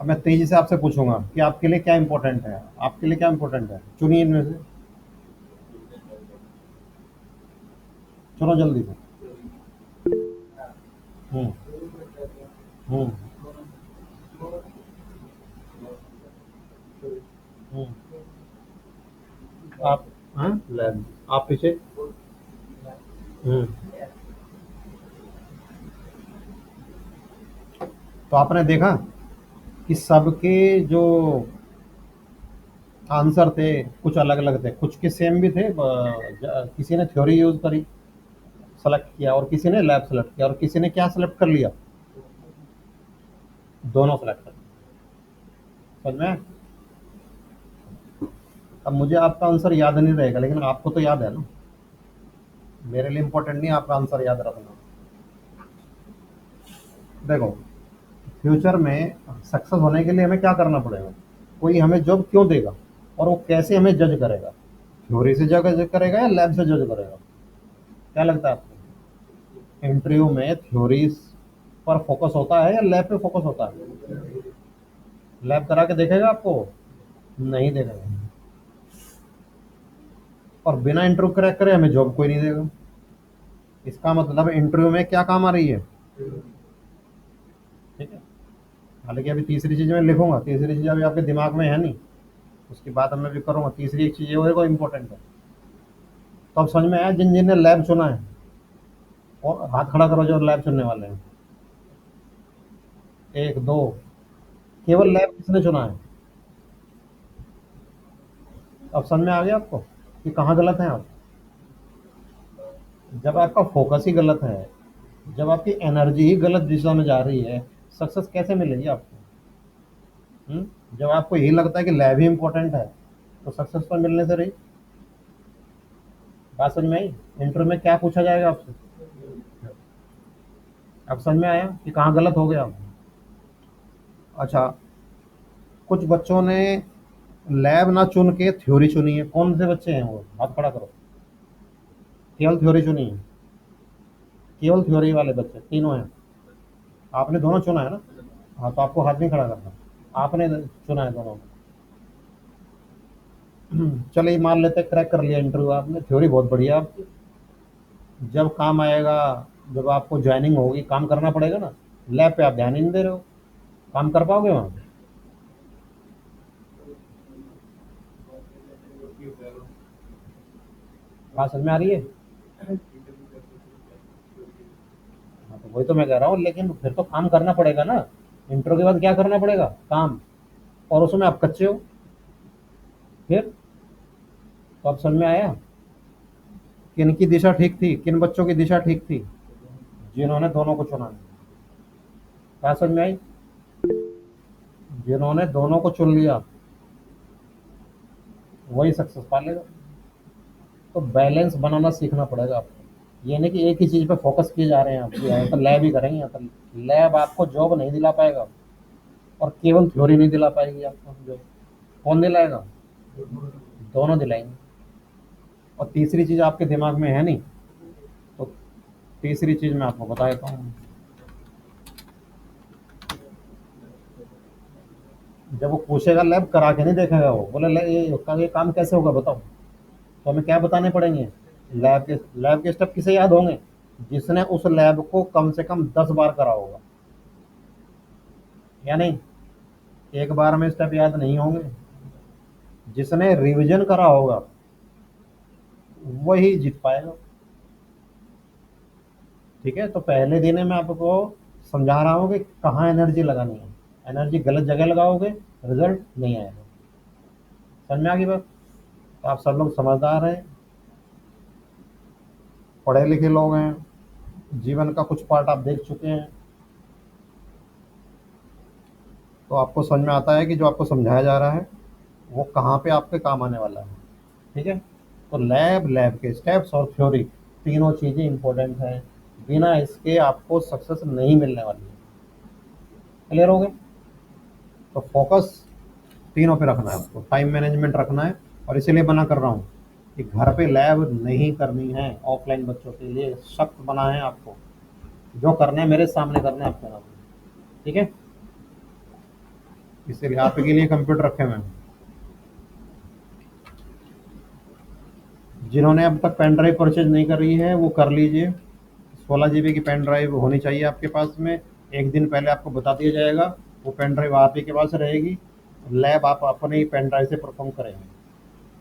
अब मैं तेजी से आपसे पूछूंगा कि आपके लिए क्या इंपॉर्टेंट है, आपके लिए क्या इंपॉर्टेंट है, चुनिए इनमें से, चलो जल्दी से। हम्म हम्म हम्म। आप, हाँ, लैब, आप पीछे। हम्म। तो आपने देखा कि सबके जो आंसर थे कुछ अलग अलग थे, कुछ के सेम भी थे। किसी ने थ्योरी यूज करी, सेलेक्ट किया, और किसी ने लैब सेलेक्ट किया, और किसी ने क्या सेलेक्ट कर लिया? दोनों सेलेक्ट कर लिया। समझ में? अब मुझे आपका आंसर याद नहीं रहेगा, लेकिन आपको तो याद है ना। मेरे लिए इंपॉर्टेंट नहीं आपका आंसर याद रखना। देखो, फ्यूचर में सक्सेस होने के लिए हमें क्या करना पड़ेगा? कोई हमें जॉब क्यों देगा और वो कैसे हमें जज करेगा? थ्योरी से जज करेगा या लैब से जज करेगा? क्या लगता है आपको? इंटरव्यू में थ्योरी पर फोकस होता है या लैब पे फोकस होता है? लैब करा के देखेगा आपको? नहीं देखेगा। और बिना इंटरव्यू क्रैक करे हमें जॉब कोई नहीं देगा। इसका मतलब इंटरव्यू में क्या काम आ रही है, ठीक है? हालांकि अभी तीसरी चीज मैं लिखूंगा, तीसरी चीज अभी आपके दिमाग में है नहीं, उसकी बात अब मैं भी करूंगा। तीसरी एक चीज वो इम्पोर्टेंट है। तो अब समझ में आया जिन जिन ने लैब चुना है? और हाथ खड़ा करो जो लैब चुनने वाले हैं। 1 2, केवल लैब किसने चुना है? अब समझ में आ गया आपको कि कहाँ गलत है आप? जब आपका फोकस ही गलत है, जब आपकी एनर्जी ही गलत दिशा में जा रही है, सक्सेस कैसे मिलेगी आपको? जब आपको यही लगता है कि लैब ही इंपॉर्टेंट है तो सक्सेस तो मिलने से रही। बात समझ में आई? इंटरव्यू में क्या पूछा जाएगा आपसे? अब समझ में आया कि कहाँ गलत हो गया? अच्छा, कुछ बच्चों ने लैब ना चुन के थ्योरी चुनी है। कौन से बच्चे हैं वो? हाथ खड़ा करो। केवल थ्योरी चुनी है, केवल थ्योरी वाले बच्चे तीनों हैं। आपने दोनों चुना है ना? हाँ, तो आपको हाथ नहीं खड़ा करना। आपने चुना है दोनों। चलिए मान लेते क्रैक कर लिया इंटरव्यू आपने, थ्योरी बहुत बढ़िया आपकी। जब काम आएगा, जब आपको ज्वाइनिंग होगी, काम करना पड़ेगा ना। लैब पे आप ध्यान ही नहीं दे रहे हो, काम कर पाओगे वहाँ? बात समझ में आ रही है? हाँ, तो वही तो मैं कह रहा हूँ, लेकिन फिर तो काम करना पड़ेगा ना। इंटरव्यू के बाद क्या करना पड़ेगा? काम। और उसमें आप कच्चे हो। फिर तो अब समझ में आया किन की दिशा ठीक थी, किन बच्चों की दिशा ठीक थी, जिन्होंने दोनों को चुना। बात समझ में आई? जिन्होंने दोनों को चुन लिया वही सक्सेस पा लेगा। तो बैलेंस बनाना सीखना पड़ेगा आपको। ये नहीं कि एक ही चीज पे फोकस किए जा रहे हैं आप, यहाँ तो लैब ही करेंगे, यहाँ तो लैब आपको जॉब नहीं दिला पाएगा, और केवल थ्योरी नहीं दिला पाएगी आपको जॉब। कौन दिलाएगा? दोनों दिलाएंगे। और तीसरी चीज आपके दिमाग में है नहीं, तो तीसरी चीज मैं आपको बता देता हूँ। जब वो पूछेगा, लैब करा के नहीं देखेगा, वो बोले ये काम कैसे होगा बताओ, तो हमें क्या बताने पड़ेंगे? लैब के स्टेप किसे याद होंगे? जिसने उस लैब को कम से कम 10 बार करा होगा, या नहीं? एक बार में स्टेप याद नहीं होंगे। जिसने रिवीजन करा होगा वही जीत पाएगा। ठीक है, तो पहले दिन मैं आपको समझा रहा हूँ कि कहाँ एनर्जी लगानी है। एनर्जी गलत जगह लगाओगे, रिजल्ट नहीं आएगा। समझ में आ गई बात? तो आप सब लोग समझदार हैं, पढ़े लिखे लोग हैं, जीवन का कुछ पार्ट आप देख चुके हैं, तो आपको समझ में आता है कि जो आपको समझाया जा रहा है वो कहाँ पे आपके काम आने वाला है। ठीक है, तो लैब के स्टेप्स और थ्योरी, तीनों चीज़ें इंपॉर्टेंट हैं। बिना इसके आपको सक्सेस नहीं मिलने वाली है। क्लियर हो गए? तो फोकस तीनों पे रखना है आपको, टाइम मैनेजमेंट रखना है। और इसीलिए मना कर रहा हूँ कि घर पे लैब नहीं करनी है। ऑफलाइन बच्चों के लिए सख्त बना है आपको, जो करना है मेरे सामने करना है आपके नाम। ठीक है, इसीलिए आपके लिए कंप्यूटर रखे हुए हैं। जिन्होंने अब तक पेन ड्राइव परचेज नहीं करी है वो कर लीजिए। 16 GB की पेन ड्राइव होनी चाहिए आपके पास में। एक दिन पहले आपको बता दिया जाएगा, वो पेन ड्राइव आप ही के पास रहेगी। लैब आप अपने ही पेन ड्राइव से परफॉर्म करेंगे।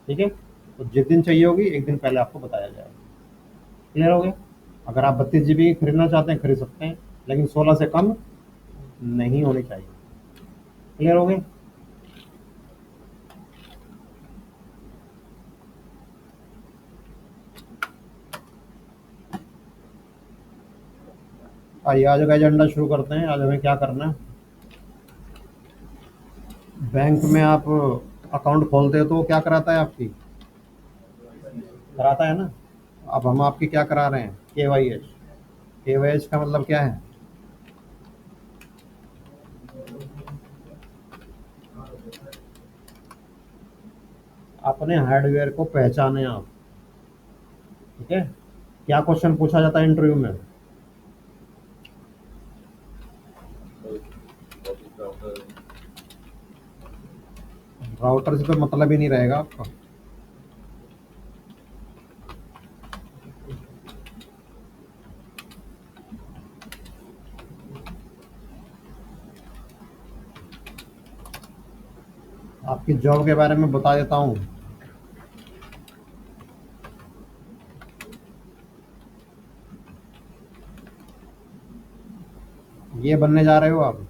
ठीक है, तो जिस दिन चाहिए होगी एक दिन पहले आपको बताया जाएगा। क्लियर हो गया? अगर आप 32 GB खरीदना चाहते हैं खरीद सकते हैं, लेकिन 16 से कम नहीं होनी चाहिए। क्लियर हो गया? आइए आज का एजेंडा शुरू करते हैं। आज हमें क्या करना है? बैंक में आप अकाउंट खोलते हो तो वो क्या कराता है? आपकी कराता है ना। अब हम आपकी क्या करा रहे हैं? KYH। KYH का मतलब क्या है? अपने हार्डवेयर को पहचाने आप। ठीक है, क्या क्वेश्चन पूछा जाता है इंटरव्यू में? राउटर से तो मतलब ही नहीं रहेगा आपका। आपकी जॉब के बारे में बता देता हूँ। ये बनने जा रहे हो आप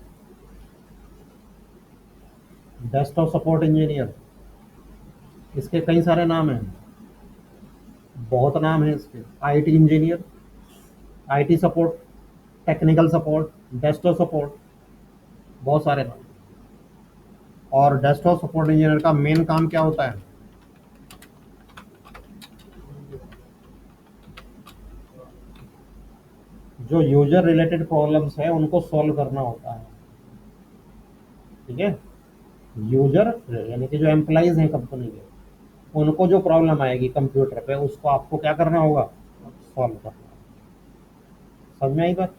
डेस्कटॉप सपोर्ट इंजीनियर। इसके कई सारे नाम हैं, बहुत नाम है इसके। IT engineer, IT support, technical support, desktop support, बहुत सारे नाम। और डेस्कटॉप सपोर्ट इंजीनियर का मेन काम क्या होता है? जो यूजर रिलेटेड प्रॉब्लम्स है उनको सॉल्व करना होता है, ठीक है। यूजर यानी कि जो एम्प्लॉइज हैं कंपनी के, उनको जो प्रॉब्लम आएगी कंप्यूटर पे उसको आपको क्या करना होगा, सॉल्व करना होगा। समझ में आई बात?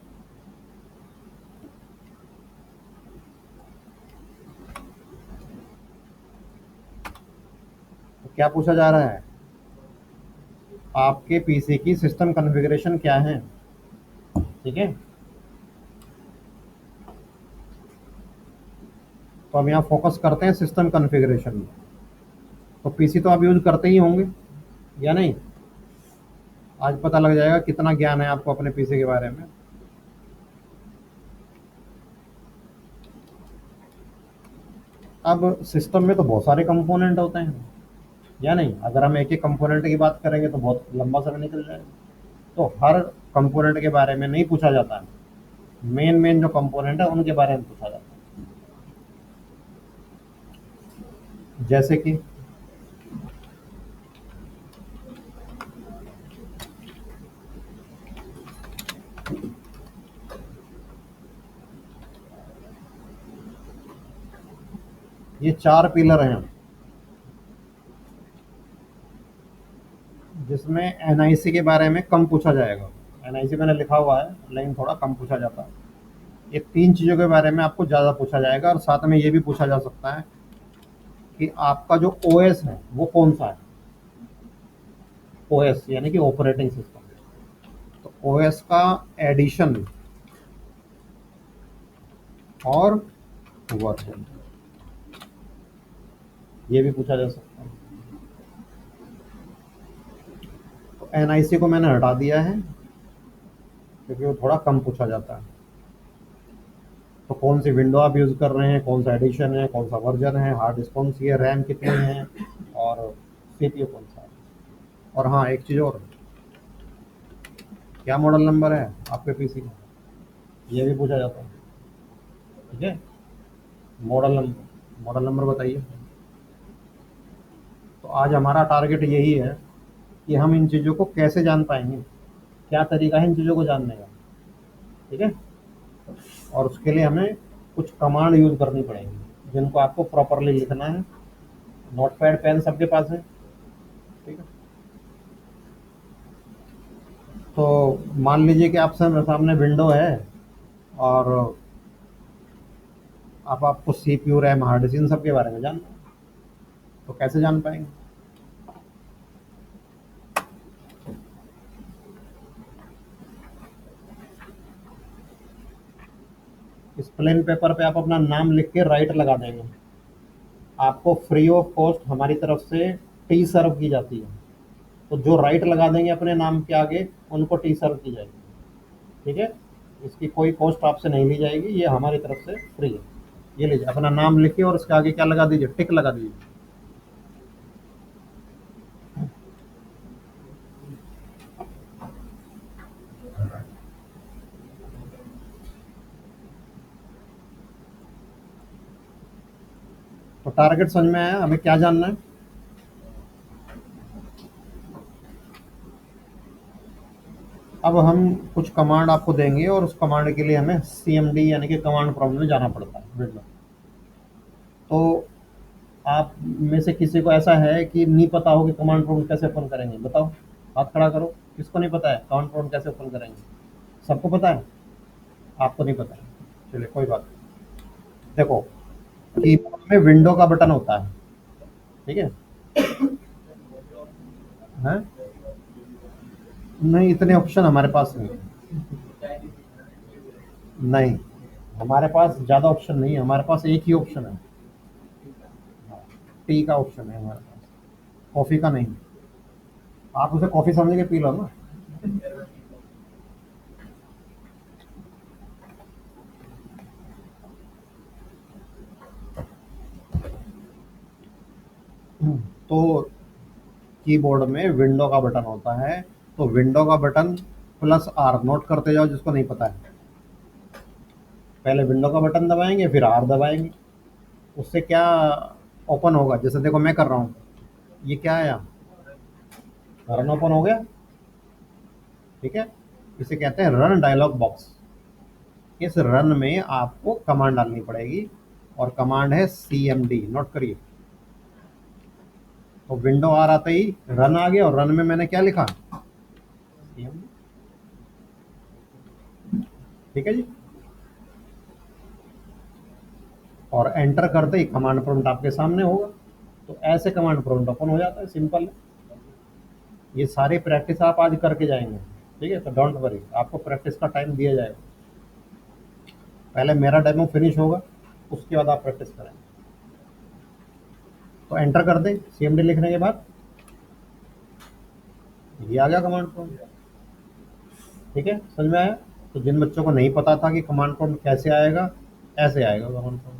तो क्या पूछा जा रहा है, आपके पीसी की सिस्टम कॉन्फ़िगरेशन क्या है, ठीक है। तो हम यहाँ फोकस करते हैं सिस्टम कॉन्फ़िगरेशन में। तो पीसी तो आप यूज करते ही होंगे या नहीं? आज पता लग जाएगा कितना ज्ञान है आपको अपने पीसी के बारे में। अब सिस्टम में तो बहुत सारे कंपोनेंट होते हैं या नहीं? अगर हम एक एक कंपोनेंट की बात करेंगे तो बहुत लंबा समय निकल जाएगा। तो हर कंपोनेंट के बारे में नहीं पूछा जाता है, मेन मेन जो कंपोनेंट है उनके बारे में पूछा जाता है। जैसे कि ये 4 पिलर हैं जिसमें एनआईसी के बारे में कम पूछा जाएगा। एनआईसी मैंने लिखा हुआ है लेकिन थोड़ा कम पूछा जाता है। ये 3 चीज़ों के बारे में आपको ज़्यादा पूछा जाएगा, और साथ में ये भी पूछा जा सकता है कि आपका जो ओएस है वो कौन सा है। ओएस यानी कि ऑपरेटिंग सिस्टम। तो ओएस का एडिशन और वर्जन ये भी पूछा जा सकता है। तो एनआईसी को मैंने हटा दिया है क्योंकि वो थोड़ा कम पूछा जाता है। तो कौन सी विंडो आप यूज़ कर रहे हैं, कौन सा एडिशन है, कौन सा वर्जन है, हार्ड डिस्क कौन सी है, रैम कितनी है, और सीपीयू कौन सा है। और हाँ, एक चीज़ और, क्या मॉडल नंबर है आपके पीसी का, ये भी पूछा जाता है, ठीक है। मॉडल नंबर बताइए। तो आज हमारा टारगेट यही है कि हम इन चीज़ों को कैसे जान पाएंगे, क्या तरीका है इन चीज़ों को जानने का, ठीक है। और उसके लिए हमें कुछ कमांड यूज़ करनी पड़ेगी जिनको आपको प्रॉपरली लिखना है। नोटपैड पेन सबके पास है, ठीक है। तो मान लीजिए कि आपसे सामने विंडो है और अब आपको सीपीयू, रैम, हार्ड डिस्क इन सब के बारे में जानना है, तो कैसे जान पाएंगे? इस प्लेन पेपर पे आप अपना नाम लिख के राइट लगा देंगे। आपको फ्री ऑफ कॉस्ट हमारी तरफ से टी सर्व की जाती है। तो जो राइट लगा देंगे अपने नाम के आगे उनको टी सर्व की जाएगी, ठीक है। इसकी कोई कॉस्ट आपसे नहीं ली जाएगी, ये हमारी तरफ से फ्री है। ये लीजिए, अपना नाम लिखिए और उसके आगे क्या लगा दीजिए, टिक लगा दीजिए। तो टारगेट समझ में आया, हमें क्या जानना है? अब हम कुछ कमांड आपको देंगे और उस कमांड के लिए हमें सीएमडी यानी कि कमांड प्रॉम्प्ट में जाना पड़ता है विंडो। तो आप में से किसी को ऐसा है कि नहीं पता हो कि कमांड प्रॉम्प्ट कैसे ओपन करेंगे? बताओ, हाथ खड़ा करो। किसको नहीं पता है कमांड प्रॉम्प्ट कैसे ओपन करेंगे? सबको पता है, आपको नहीं पता है, चलिए कोई बात नहीं। देखो, कीबोर्ड में विंडो का बटन होता है, ठीक है। हैं? नहीं, इतने ऑप्शन हमारे पास नहीं नहीं, हमारे पास ज़्यादा ऑप्शन नहीं है, हमारे पास एक ही ऑप्शन है, टी का ऑप्शन है हमारे पास, कॉफ़ी का नहीं। आप उसे कॉफ़ी समझ के पी लो ना। तो कीबोर्ड में विंडो का बटन होता है, तो विंडो का बटन प्लस आर, नोट करते जाओ जिसको नहीं पता है। पहले विंडो का बटन दबाएंगे फिर आर दबाएंगे, उससे क्या ओपन होगा? जैसे देखो मैं कर रहा हूँ, ये क्या आया, रन ओपन हो गया, ठीक है। इसे कहते हैं रन डायलॉग बॉक्स। इस रन में आपको कमांड डालनी पड़ेगी और कमांड है CMD, नोट करिए। तो विंडो आ आते ही रन आ गया और रन में मैंने क्या लिखा, CMD। ठीक है जी। और एंटर करते ही कमांड प्रॉम्प्ट आपके सामने होगा। तो ऐसे कमांड प्रॉम्प्ट ओपन हो जाता है, सिंपल है। ये सारी प्रैक्टिस आप आज करके जाएंगे, ठीक है। तो डोंट वरी, आपको प्रैक्टिस का टाइम दिया जाएगा। पहले मेरा डेमो फिनिश होगा, उसके बाद आप प्रैक्टिस करेंगे। तो एंटर कर दें CMD लिखने के बाद, ये आ गया कमांड प्रॉम्प्ट। ठीक है, समझ में आया। तो जिन बच्चों को नहीं पता था कि कमांड प्रॉम्प्ट कैसे आएगा, ऐसे आएगा कमांड प्रॉम्प्ट।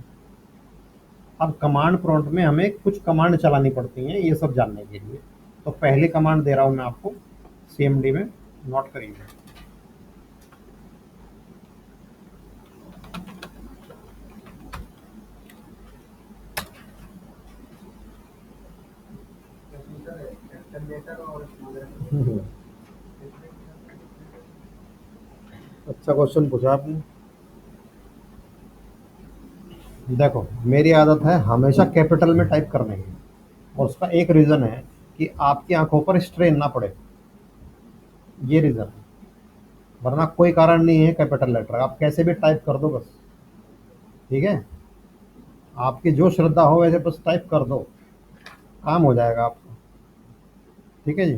अब कमांड प्रॉम्प्ट में हमें कुछ कमांड चलानी पड़ती हैं, ये सब जानने के लिए। तो पहली कमांड दे रहा हूं मैं आपको CMD में, नोट करिए। अच्छा क्वेश्चन पूछा आपने। देखो, मेरी आदत है हमेशा कैपिटल में टाइप करने की, और उसका एक रीज़न है कि आपकी आंखों पर स्ट्रेन ना पड़े, ये रीज़न है। वरना कोई कारण नहीं है कैपिटल लेटर, आप कैसे भी टाइप कर दो बस। ठीक है, आपकी जो श्रद्धा हो वैसे बस टाइप कर दो, काम हो जाएगा आपका। ठीक है जी,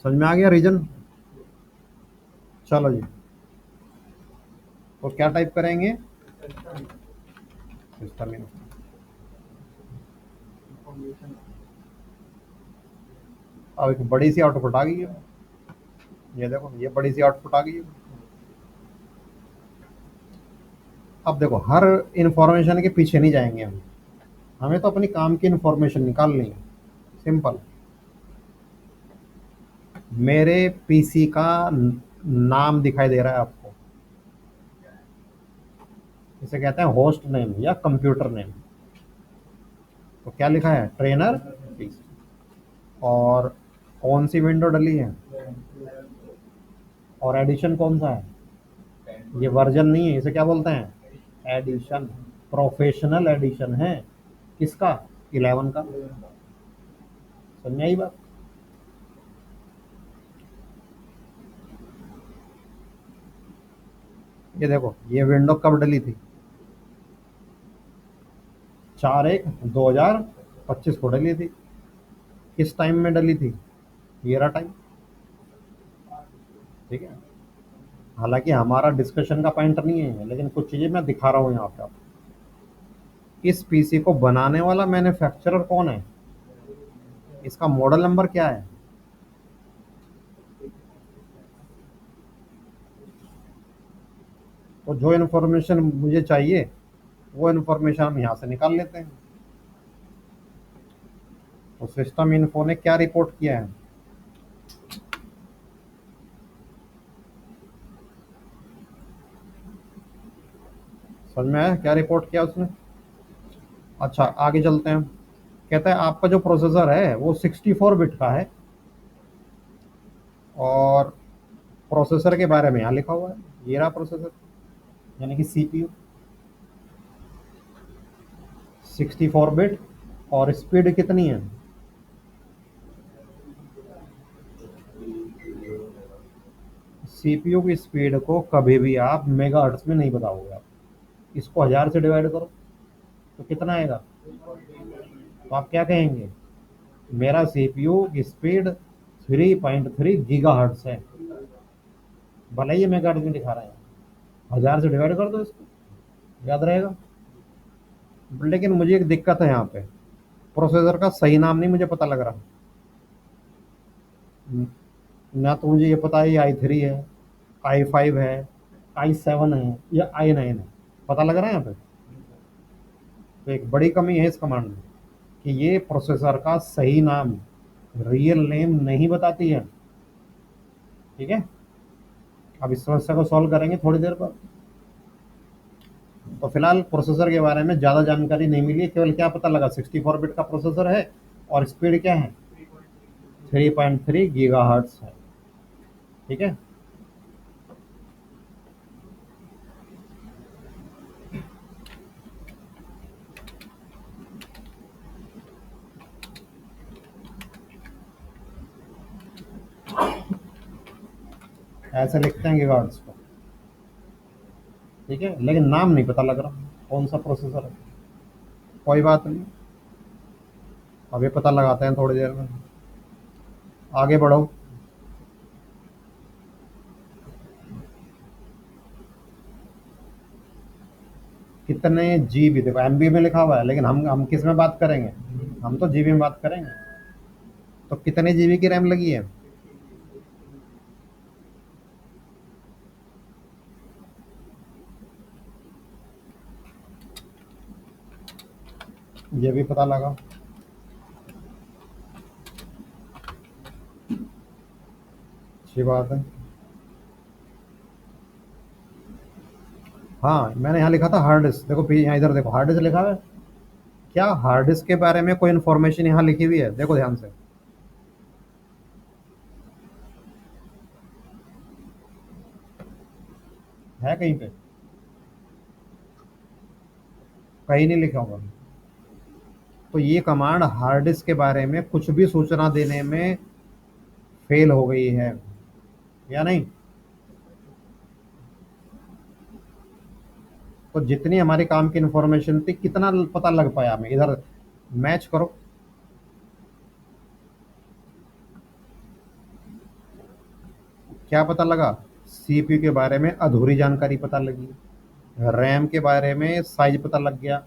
समझ में आ गया रीजन। चलो जी, तो क्या टाइप करेंगे, सिस्टम इन। अब एक बड़ी सी आउटपुट आ गई है, ये देखो, ये बड़ी सी आउटपुट आ गई है। अब देखो, हर इंफॉर्मेशन के पीछे नहीं जाएंगे हम, हमें तो अपनी काम की इंफॉर्मेशन निकालनी है, सिंपल। मेरे PC का नाम दिखाई दे रहा है आपको, इसे कहते हैं होस्ट नेम या कंप्यूटर नेम। तो क्या लिखा है, ट्रेनर PC। और कौन सी विंडो डली है, और एडिशन कौन सा है, ये वर्जन नहीं है, इसे क्या बोलते हैं, एडिशन। प्रोफेशनल एडिशन है, किसका, 11 का। समझ में आई बात। ये देखो, ये विंडो कब डली थी, 4/1/2025 को डली थी। किस टाइम में डली थी, ये रहा टाइम। ठीक है, हालांकि हमारा डिस्कशन का पॉइंट नहीं है, लेकिन कुछ चीज़ें मैं दिखा रहा हूँ यहाँ पे आपको। इस PC को बनाने वाला मैन्युफैक्चरर कौन है, इसका मॉडल नंबर क्या है, तो जो इन्फॉर्मेशन मुझे चाहिए वो इन्फॉर्मेशन हम यहाँ से निकाल लेते हैं। तो सिस्टम इन्फो ने क्या रिपोर्ट किया है, समझ में आया क्या रिपोर्ट किया उसने। अच्छा, आगे चलते हैं। कहता है आपका जो प्रोसेसर है वो 64 बिट का है, और प्रोसेसर के बारे में यहाँ लिखा हुआ है, ये रहा प्रोसेसर, यानी कि CPU 64 बिट, और स्पीड कितनी है, CPU की स्पीड को कभी भी आप मेगाहर्ट्ज में नहीं बताओगे। आप इसको 1000 से डिवाइड करो तो कितना आएगा, तो आप क्या कहेंगे, मेरा CPU की स्पीड 3.3 गीगाहर्ट्ज है। भले ही ये मेगाहर्ट्ज में दिखा रहा है, 1000 से डिवाइड कर दो इसको, याद रहेगा। लेकिन मुझे एक दिक्कत है यहाँ पे, प्रोसेसर का सही नाम नहीं मुझे पता लग रहा। ना तो मुझे ये पता है ये i3 है, i5 है, i7 है या i9 है, पता लग रहा है यहाँ पे। तो एक बड़ी कमी है इस कमांड में कि ये प्रोसेसर का सही नाम, रियल नेम नहीं बताती है। ठीक है, अब इस समस्या को सॉल्व करेंगे थोड़ी देर बाद। तो फिलहाल प्रोसेसर के बारे में ज़्यादा जानकारी नहीं मिली है, केवल क्या पता लगा 64 बिट का प्रोसेसर है और स्पीड क्या है, 3.3 गीगाहर्ट्ज है। ठीक है। ऐसे लिखते हैं गीगार्ड्स को, ठीक है, लेकिन नाम नहीं पता लग रहा कौन सा प्रोसेसर है। कोई बात नहीं, अभी पता लगाते हैं थोड़ी देर में। आगे बढ़ो। कितने जीबी, देखो एमबी में लिखा हुआ है, लेकिन हम किस में बात करेंगे, हम तो जीबी में बात करेंगे। तो कितने जीबी की रैम लगी है? ये भी पता लगा। अच्छी बात है। हाँ, मैंने यहाँ लिखा था हार्ड डिस्क, देखो यहाँ इधर देखो हार्ड डिस्क लिखा हुआ है। क्या हार्ड डिस्क के बारे में कोई इन्फॉर्मेशन यहाँ लिखी हुई है? देखो ध्यान से। है कहीं पे? कहीं नहीं लिखा होगा। तो ये कमांड हार्ड डिस्क के बारे में कुछ भी सूचना देने में फेल हो गई है या नहीं? तो जितनी हमारे काम की इंफॉर्मेशन थी, कितना पता लग पाया हमें? इधर मैच करो। क्या पता लगा? सीपीयू के बारे में अधूरी जानकारी पता लगी, रैम के बारे में साइज पता लग गया,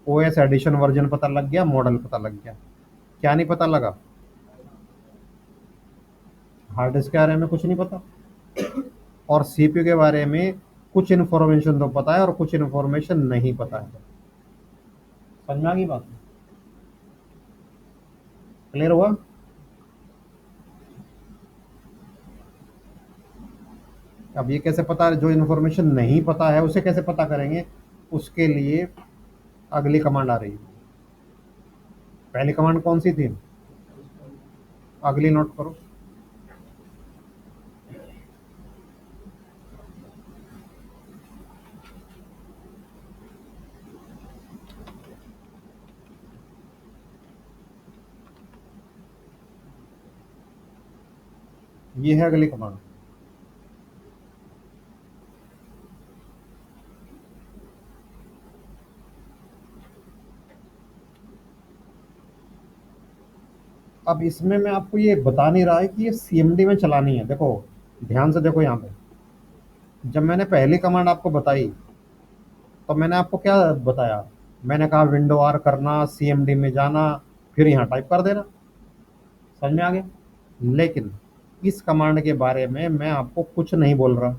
ओएस एडिशन वर्जन पता लग गया, मॉडल पता लग गया। क्या नहीं पता लगा? हार्ड डिस्क के बारे में कुछ नहीं पता, और सीपीयू के बारे में कुछ इन्फॉर्मेशन तो पता है और कुछ इन्फॉर्मेशन नहीं पता है। समझ में आ गई बात? क्लियर हुआ? अब ये कैसे पता, जो इन्फॉर्मेशन नहीं पता है उसे कैसे पता करेंगे? उसके लिए अगली कमांड आ रही है। पहली कमांड कौन सी थी? अगली नोट करो। ये है अगली कमांड। अब इसमें मैं आपको ये बता नहीं रहा है कि ये सीएमडी में चलानी है। देखो ध्यान से देखो यहाँ पे, जब मैंने पहली कमांड आपको बताई तो मैंने आपको क्या बताया? मैंने कहा विंडो आर करना, सीएमडी में जाना, फिर यहाँ टाइप कर देना। समझ में आ गया? लेकिन इस कमांड के बारे में मैं आपको कुछ नहीं बोल रहा।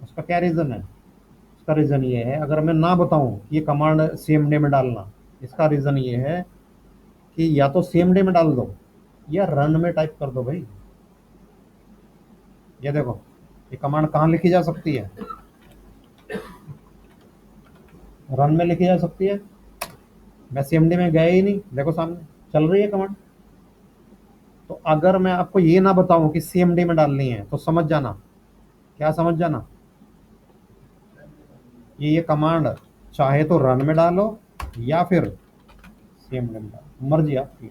उसका क्या रीज़न है? उसका रीज़न ये है, अगर मैं ना बताऊं ये कमांड सीएमडी में डालना, इसका रीज़न ये है कि या तो सीएमडी में डाल दो या रन में टाइप कर दो भाई। ये देखो, ये कमांड कहाँ लिखी जा सकती है? रन में लिखी जा सकती है। मैं सीएमडी में गया ही नहीं, देखो सामने चल रही है कमांड। तो अगर मैं आपको ये ना बताऊं कि सीएमडी में डालनी है तो समझ जाना, क्या समझ जाना, ये कमांड चाहे तो रन में डालो या फिर सीएमडी में डालो, मर्जी आपकी।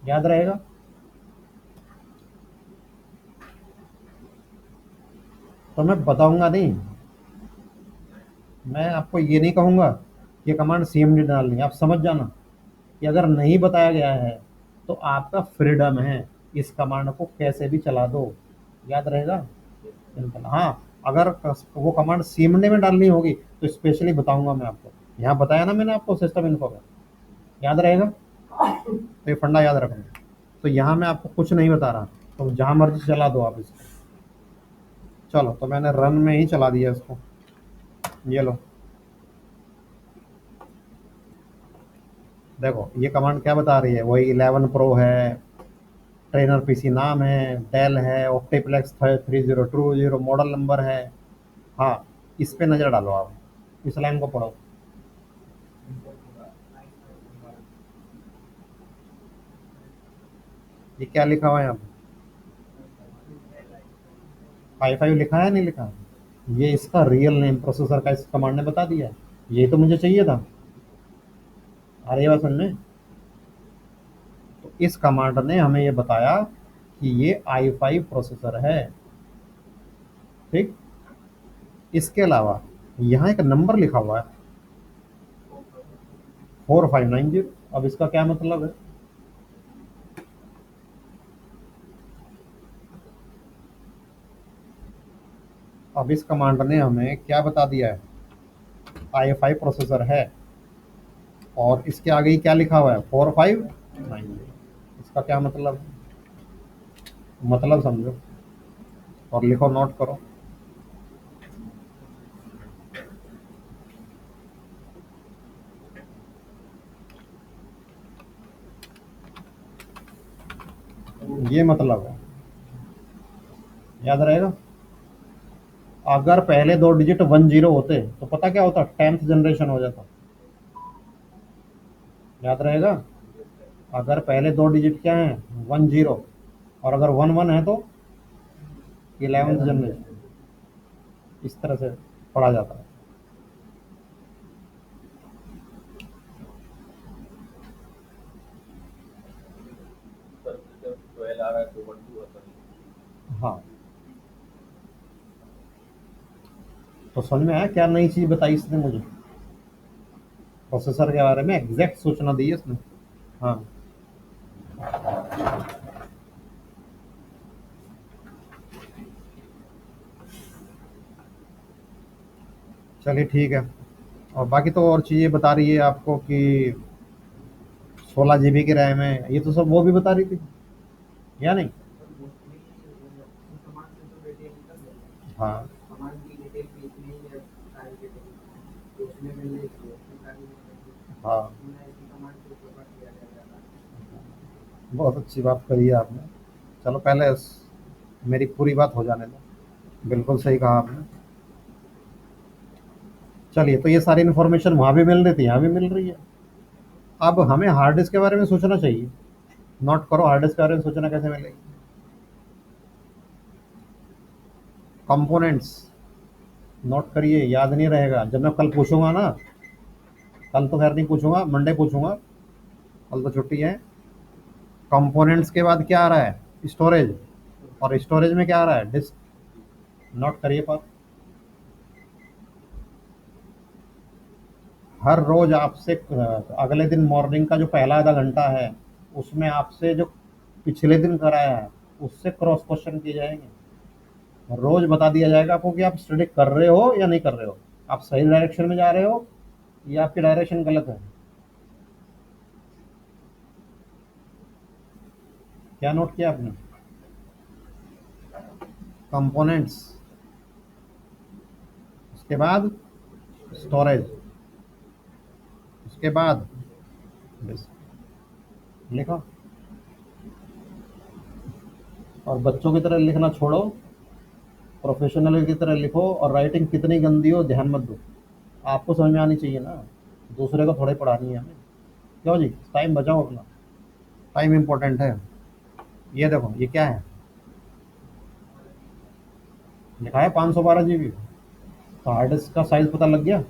याद रहेगा? तो मैं बताऊंगा नहीं, मैं आपको ये नहीं कहूंगा ये कमांड सीएमडी डालनी है। आप समझ जाना कि अगर नहीं बताया गया है तो आपका फ्रीडम है, इस कमांड को कैसे भी चला दो। याद रहेगा? सिंपल। हाँ, अगर वो कमांड सीएमडी में डालनी होगी तो स्पेशली बताऊंगा मैं आपको। यहाँ बताया ना मैंने आपको सिस्टम इन्फो में, याद रहेगा? तो ये फंडा याद रखना। तो यहाँ मैं आपको कुछ नहीं बता रहा, तो जहाँ मर्जी चला दो आप इसको। चलो, तो मैंने रन में ही चला दिया इसको। ये लो, देखो ये कमांड क्या बता रही है? वही 11 प्रो है, ट्रेनर पीसी नाम है, डेल है, ऑप्टीप्लेक्स 3020 मॉडल नंबर है। हाँ, इस पे नज़र डालो आप, इस लाइन को पढ़ो। ये क्या लिखा हुआ है यहाँ पे? i5 लिखा है नहीं लिखा, ये इसका रियल नेम प्रोसेसर का इस कमांड ने बता दिया। ये तो मुझे चाहिए था। आ रही है बात समझ में? तो इस कमांड ने हमें ये बताया कि ये i5 प्रोसेसर है। ठीक, इसके अलावा यहाँ एक नंबर लिखा हुआ है 4590। अब इसका क्या मतलब है? अब इस कमांड ने हमें क्या बता दिया है? i5 प्रोसेसर है, और इसके आगे ही क्या लिखा हुआ है? 4590। इसका क्या मतलब? मतलब समझो और लिखो, नोट करो। ये मतलब है, याद रहेगा। अगर पहले 2 डिजिट 10 होते तो पता क्या होता? 10th जनरेशन हो जाता। याद रहेगा। अगर पहले 2 डिजिट क्या है? 10, और अगर 11 है तो 11th जनरेशन। इस तरह से पढ़ा जाता है। हाँ, तो समझ में आया क्या नई चीज बताई इसने मुझे? प्रोसेसर के बारे में एग्जैक्ट सूचना दी है इसने। हाँ, चलिए ठीक है। और बाकी तो और चीज़ें बता रही है आपको कि 16 GB की रैम है, ये तो सब वो भी बता रही थी, या नहीं? हाँ, हाँ, बहुत अच्छी बात कही है आपने। चलो पहले मेरी पूरी बात हो जाने दो। बिल्कुल सही कहा आपने। चलिए, तो ये सारी इन्फॉर्मेशन वहाँ भी मिल रही थी, यहाँ भी मिल रही है। अब हमें हार्ड डिस्क के बारे में सोचना चाहिए। नोट करो, हार्ड डिस्क के बारे में सोचना कैसे मिलेगी। कंपोनेंट्स नोट करिए, याद नहीं रहेगा। जब मैं कल पूछूंगा ना, कल तो खैर नहीं पूछूंगा, मंडे पूछूंगा, कल तो छुट्टी है। कंपोनेंट्स के बाद क्या आ रहा है? स्टोरेज। और स्टोरेज में क्या आ रहा है? डिस्क। नोट करिए पर। हर रोज आपसे अगले दिन मॉर्निंग का जो पहला आधा घंटा है, उसमें आपसे जो पिछले दिन कराया है उससे क्रॉस क्वेश्चन किए जाएंगे। रोज बता दिया जाएगा आपको कि आप स्टडी कर रहे हो या नहीं कर रहे हो, आप सही डायरेक्शन में जा रहे हो या आपकी डायरेक्शन गलत है। क्या नोट किया आपने? कंपोनेंट्स, उसके बाद स्टोरेज, उसके बाद लिखो। और बच्चों की तरह लिखना छोड़ो, प्रोफेशनल की तरह लिखो। और राइटिंग कितनी गंदी हो ध्यान मत दो, आपको समझ में आनी चाहिए ना, दूसरे को थोड़े पढ़ानी है हमें। क्यों जी, टाइम बचाओ अपना, टाइम इम्पोर्टेंट है। ये देखो, ये क्या है? लिखा है 512 GB। तो हार्ड डिस्क का साइज पता लग गया।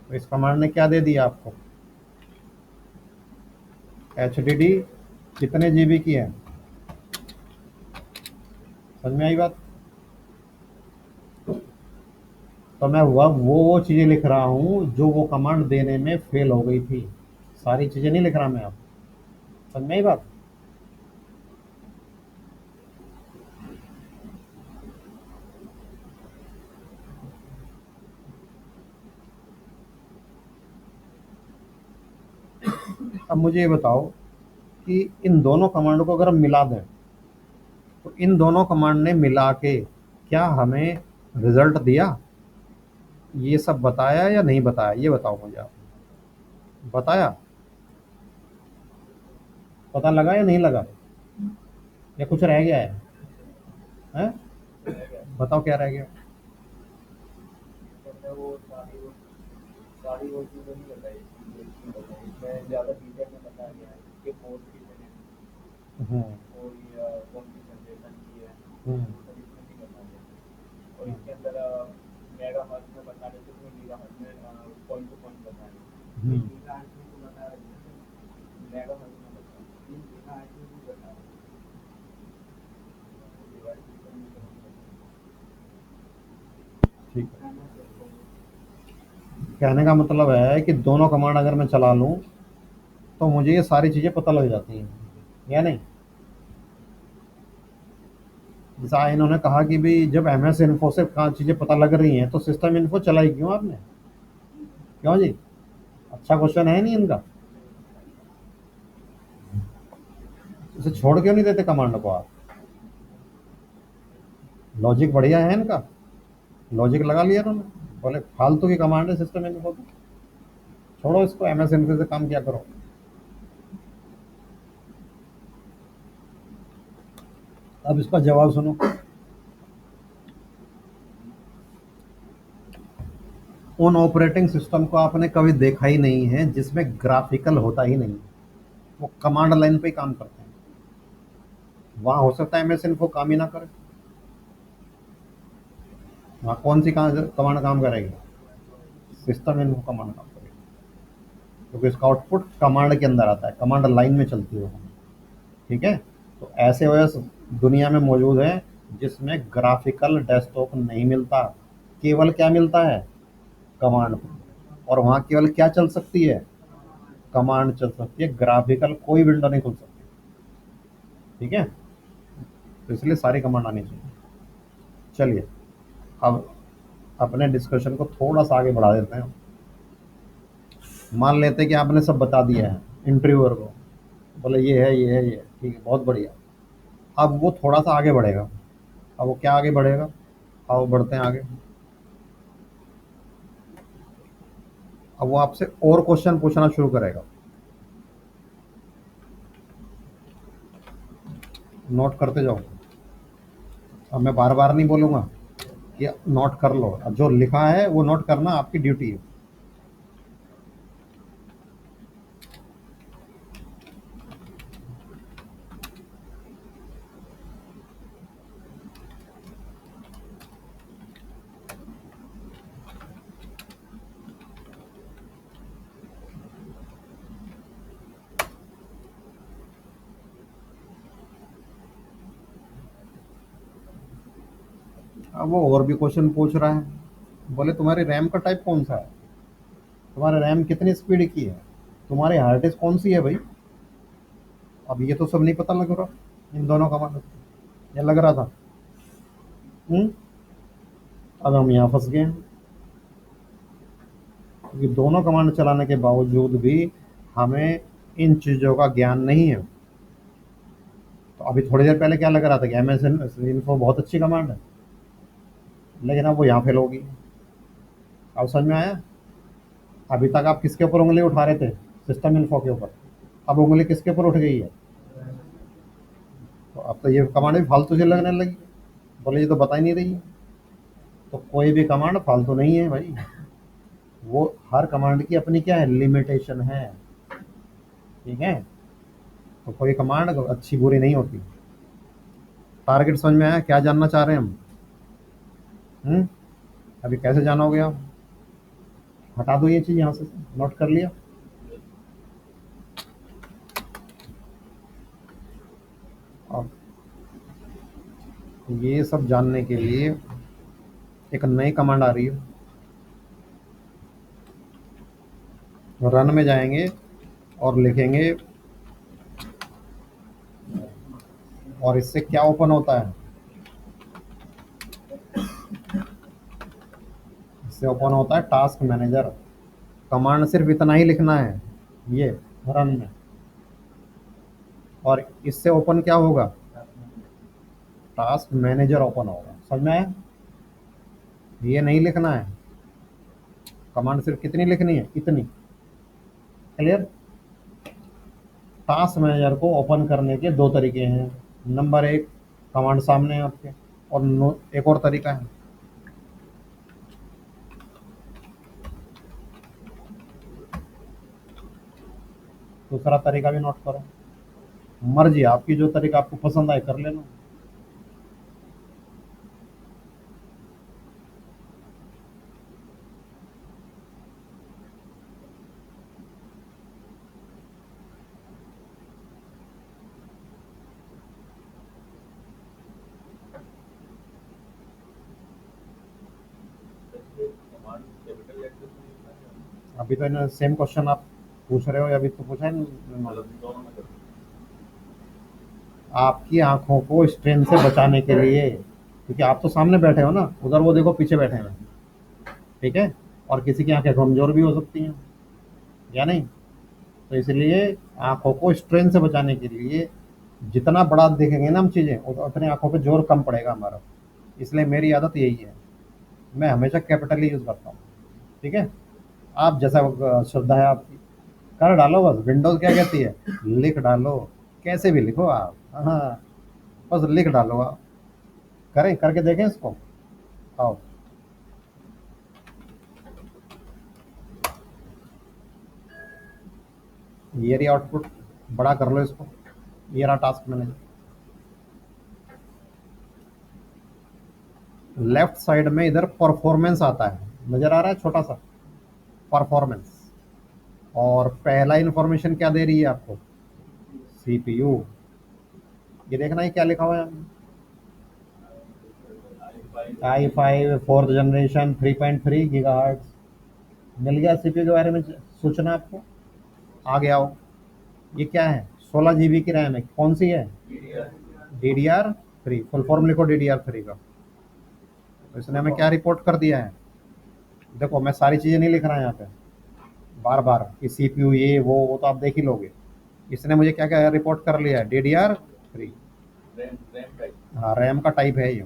तो इस कमांड ने क्या दे दिया आपको? HDD कितने GB की है? समझ में आई बात? तो मैं वो चीज़ें लिख रहा हूँ जो वो कमांड देने में फेल हो गई थी। सारी चीज़ें नहीं लिख रहा मैं अब। समझ में आई बात? अब मुझे ये बताओ कि इन दोनों कमांड को अगर हम मिला दें, तो इन दोनों कमांड ने मिला के क्या हमें रिजल्ट दिया? ये सब बताया या नहीं बताया? ये बताओ मुझे आप। बताया? पता लगा या नहीं लगा? या कुछ रह गया है? हैं? बताओ क्या रह गया? हम्म, हम्म, हम्म, ठीक है। कहने का मतलब है कि दोनों कमांड अगर मैं चला लूँ तो मुझे ये सारी चीज़ें पता लग जाती हैं, या नहीं? जैसा इन्होंने कहा कि भी जब MS इन्फो से कहाँ चीज़ें पता लग रही हैं तो सिस्टम इन्फो चलाई क्यों आपने? क्यों जी? अच्छा क्वेश्चन है नहीं इनका? इसे छोड़ क्यों नहीं देते कमांड को आप? लॉजिक बढ़िया है इनका, लॉजिक लगा लिया उन्होंने, बोले फालतू की कमांड है सिस्टम इन्फो की, छोड़ो इसको, MS इन्फो से काम किया करो। अब इसका जवाब सुनो। उन ऑपरेटिंग सिस्टम को आपने कभी देखा ही नहीं है जिसमें ग्राफिकल होता ही नहीं, वो कमांड लाइन पे ही काम करते हैं। वहां हो सकता है MS इन्फो काम ही ना करे, वहां कौन सी कमांड काम करेगी? सिस्टम इन्फो कमांड काम करेगी, क्योंकि इसका आउटपुट कमांड के अंदर आता है, कमांड लाइन में चलती है वो। ठीक है, तो ऐसे OS दुनिया में मौजूद है जिसमें ग्राफिकल डेस्कटॉप नहीं मिलता, केवल क्या मिलता है? कमांड। और वहाँ केवल क्या चल सकती है? कमांड चल सकती है, ग्राफिकल कोई विंडो नहीं खुल सकती। ठीक है, तो इसलिए सारी कमांड आनी चाहिए। चलिए अब अपने डिस्कशन को थोड़ा सा आगे बढ़ा देते हैं। मान लेते हैं कि आपने सब बता दिया है इंटरव्यूअर को, बोले ये है ये है ये है, ठीक है, बहुत बढ़िया। अब वो थोड़ा सा आगे बढ़ेगा। अब वो क्या आगे बढ़ेगा? अब बढ़ते हैं आगे। अब वो आपसे और क्वेश्चन पूछना शुरू करेगा। नोट करते जाओ। अब मैं बार बार नहीं बोलूंगा कि नोट कर लो, अब जो लिखा है वो नोट करना आपकी ड्यूटी है। अब वो और भी क्वेश्चन पूछ रहा है, बोले तुम्हारी रैम का टाइप कौन सा है, तुम्हारा रैम कितनी स्पीड की है, तुम्हारी हार्ड डिस्क कौन सी है भाई? अब ये तो सब नहीं पता लग रहा इन दोनों का मतलब, ये लग रहा था। हम्म, अब हम यहाँ फंस गए हैं, क्योंकि दोनों कमांड चलाने के बावजूद भी हमें इन चीज़ों का ज्ञान नहीं है। तो अभी थोड़ी देर पहले क्या लग रहा था कि MS इन्फो बहुत अच्छी कमांड है, लेकिन अब वो यहाँ फेल होगी। अब समझ में आया? अभी तक आप किसके ऊपर उंगली उठा रहे थे? सिस्टम इन्फो के ऊपर। अब उंगली किसके ऊपर उठ गई है? तो अब तो ये कमांड भी फालतू से लगने लगी, बोले ये तो बता ही नहीं रही है। तो कोई भी कमांड फालतू नहीं है भाई, वो हर कमांड की अपनी क्या है, लिमिटेशन है। ठीक है, तो कोई कमांड अच्छी बुरी नहीं होती। टारगेट समझ में आया? क्या जानना चाह रहे हैं हम? अभी कैसे जानोगे आप? हटा दो ये चीज यहाँ से, नोट कर लिया। अब ये सब जानने के लिए एक नई कमांड आ रही है, रन में जाएंगे और लिखेंगे, और इससे क्या ओपन होता है? इससे ओपन होता है टास्क मैनेजर। कमांड सिर्फ इतना ही लिखना है ये रन में, और इससे ओपन क्या होगा? टास्क मैनेजर ओपन होगा। समझ में आया? ये नहीं लिखना है, कमांड सिर्फ कितनी लिखनी है? इतनी। क्लियर? टास्क मैनेजर को ओपन करने के दो तरीके हैं। नंबर एक, कमांड सामने है आपके, और एक और तरीका है, दूसरा तरीका भी नोट करो। मर्जी आपकी, जो तरीका आपको पसंद आए कर लेना। अभी तो इन्हें सेम क्वेश्चन आप पूछ रहे हो, या अभी तो पूछा है ना? आपकी आंखों को स्ट्रेन से बचाने के लिए, क्योंकि आप तो सामने बैठे हो ना, उधर वो देखो पीछे बैठे हैं, ठीक है, और किसी की आंखें कमजोर भी हो सकती हैं या नहीं, तो इसलिए आंखों को स्ट्रेन से बचाने के लिए जितना बड़ा देखेंगे ना हम चीजें, उतने आंखों पे जोर कम पड़ेगा हमारा। इसलिए मेरी आदत यही है, मैं हमेशा कैपिटल ही यूज करता हूँ, ठीक है। आप जैसा श्रद्धा है आपकी, कर डालो बस। विंडोज क्या कहती है, लिख डालो, कैसे भी लिखो आप, हाँ, बस लिख डालो आप। करें, करके देखें इसको। आओ, ये रही आउटपुट, बड़ा कर लो इसको। ये रहा टास्क मैनेजर। लेफ्ट साइड में इधर परफॉर्मेंस आता है, नजर आ रहा है छोटा सा परफॉर्मेंस। और पहला इंफॉर्मेशन क्या दे रही है आपको, सीपीयू। ये देखना है क्या लिखा हुआ है, i5 फोर्थ जनरेशन 3.3 गीगाहर्ट्ज। मिल गया सीपीयू के बारे में सोचना आपको। आगे आओ, ये क्या है, 16 GB की रैम है, कौन सी है, DDR3। फुल फॉर्म लिखो DDR3 का। तो इसने हमें क्या रिपोर्ट कर दिया है, देखो मैं सारी चीज़ें नहीं लिख रहा यहाँ पे बार बार कि सीपीयू ये वो तो आप देख ही लोगे। इसने मुझे क्या क्या रिपोर्ट कर लिया है, DDR3। हाँ, रैम का टाइप है ये।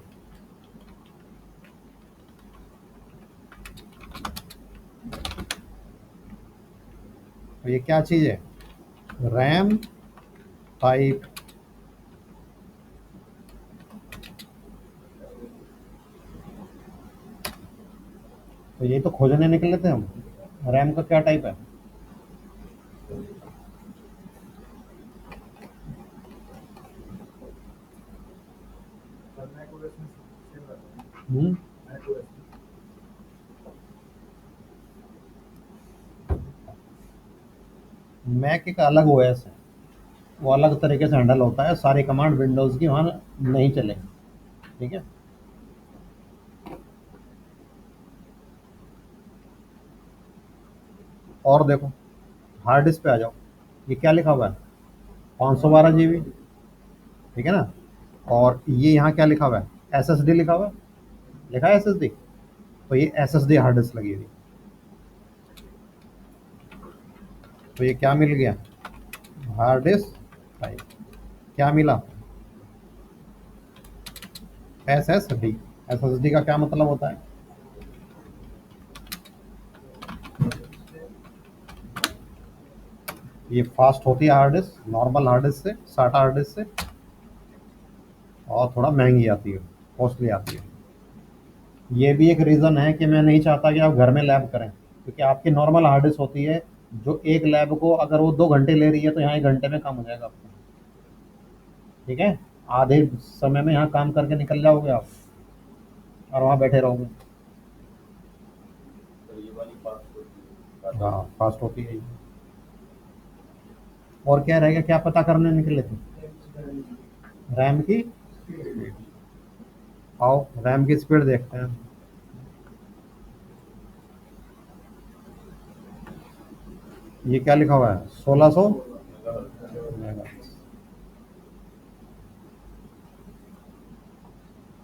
तो ये क्या चीज़ है, रैम टाइप। तो ये तो खोजने निकले थे हम, रैम का क्या टाइप है। हम्म, मैक एक अलग ओएस है, वो अलग तरीके से हैंडल होता है, सारी कमांड विंडोज़ की वहाँ नहीं चलेगी, ठीक है। और देखो, हार्ड डिस्क पे आ जाओ, ये क्या लिखा हुआ है, 512 GB, ठीक है ना। और ये यहाँ क्या लिखा हुआ है, SSD लिखा हुआ है, लिखा है SSD। तो ये SSD हार्ड डिस्क लगी हुई। तो ये क्या मिल गया, हार्ड डिस्क टाइप। क्या मिला, SSD। SSD का क्या मतलब होता है, ये फास्ट होती है hard disk, normal hard disk से, साटा हार्ड डिस्क से, और थोड़ा महंगी आती है, कॉस्टली आती है। ये भी एक रीज़न है कि मैं नहीं चाहता कि आप घर में लैब करें, क्योंकि आपकी नॉर्मल हार्ड डिस्क होती है जो एक लैब को अगर वो 2 घंटे ले रही है, तो यहाँ 1 घंटे में काम हो जाएगा आपका, ठीक है। आधे समय में यहाँ काम करके निकल जाओगे आप, और वहाँ बैठे रहोगे। हाँ, फास्ट होती है ये। और क्या रहेगा, क्या पता करने निकले थे, रैम की। आओ रैम की स्पीड देखते हैं। ये क्या लिखा हुआ है, 1600 मेगाहर्ट्ज़।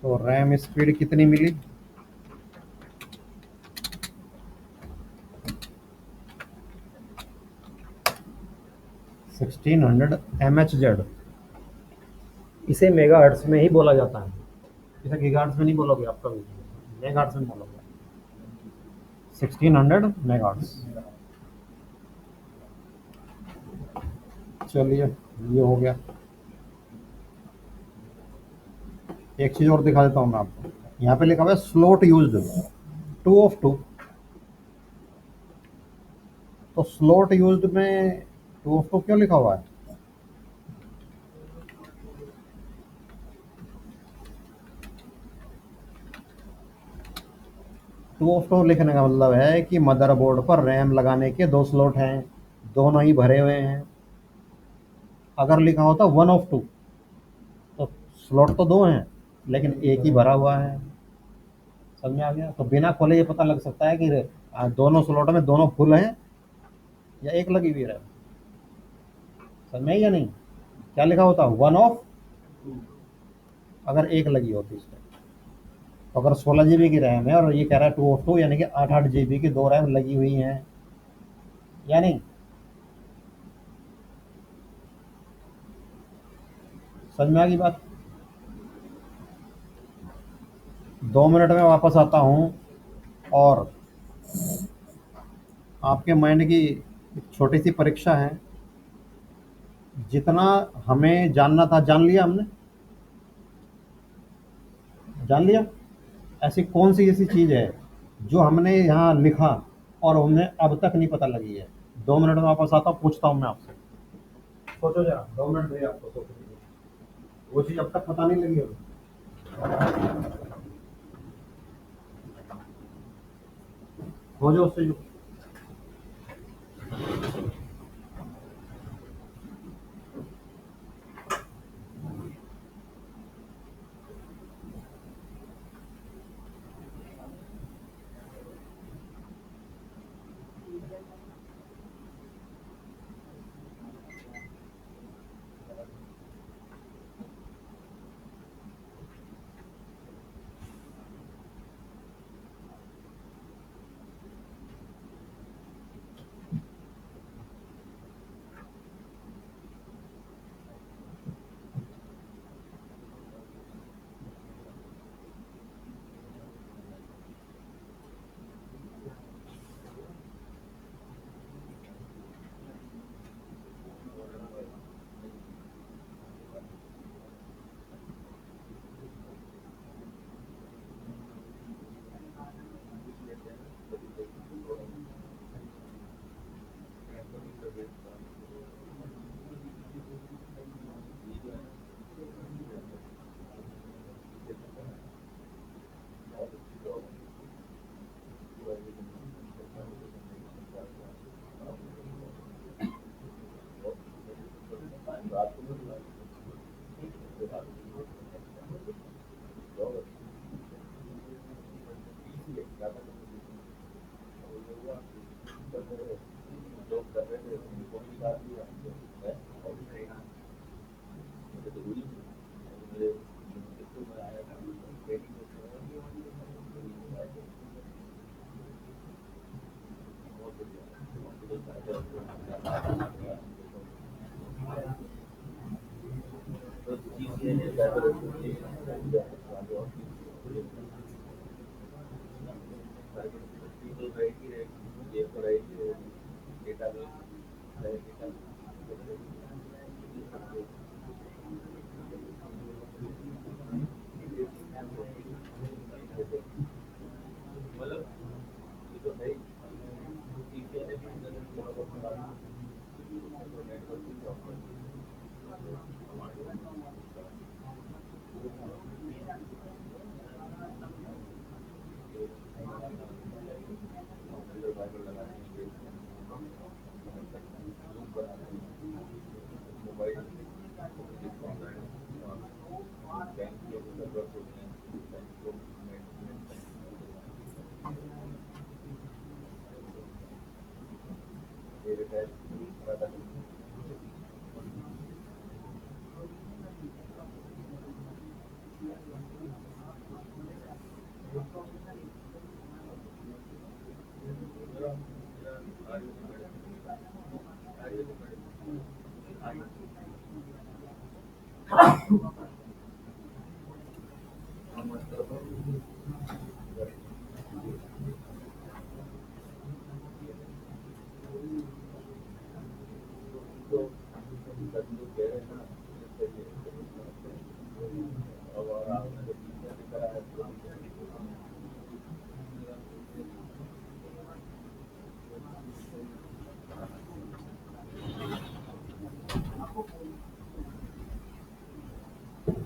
तो रैम स्पीड कितनी मिली, 1600 MHz। इसे मेगाहर्ट्ज़ में ही बोला जाता है, इसे गीगाहर्ट्ज़ में नहीं बोलोगे आप कभी, मेगाहर्ट्ज़ में बोलोगे। 1600 मेगाहर्ट्ज़। चलिए, ये हो गया। एक चीज़ और दिखा देता हूँ मैं आपको, यहाँ पे लिखा हुआ है स्लॉट यूज्ड 2 of 2। तो स्लॉट यूज्ड में 2 of 2 क्यों लिखा हुआ है, टू ऑफ टू लिखने का मतलब है कि मदरबोर्ड पर रैम लगाने के 2 स्लॉट हैं, दोनों ही भरे हुए हैं। अगर लिखा होता 1 ऑफ 2 तो स्लॉट तो 2 हैं लेकिन एक ही भरा हुआ है। समझ में आ गया? तो बिना खोले ये पता लग सकता है कि दोनों स्लॉट में दोनों फुल हैं या एक लगी हुई है। समझ में आई या नहीं? क्या लिखा होता 1 ऑफ, अगर एक लगी होती इसमें। तो अगर 16 GB की रैम है और ये कह रहा है 2 ऑफ 2 यानी कि 8 8 GB की 2 रैम लगी हुई हैं या नहीं? समझ में आ गई बात? 2 मिनट में वापस आता हूँ और आपके माइंड की एक छोटी सी परीक्षा है। जितना हमें जानना था जान लिया हमने, जान लिया। ऐसी कौन सी ऐसी चीज़ है जो हमने यहाँ लिखा और हमें अब तक नहीं पता लगी है? 2 मिनट में वापस आता हूँ, पूछता हूँ मैं आपसे। सोचो जरा, 2 मिनट दे आपको सोचने के लिए। वो चीज़ अब तक पता नहीं लगी होगी। खोजो उससे जो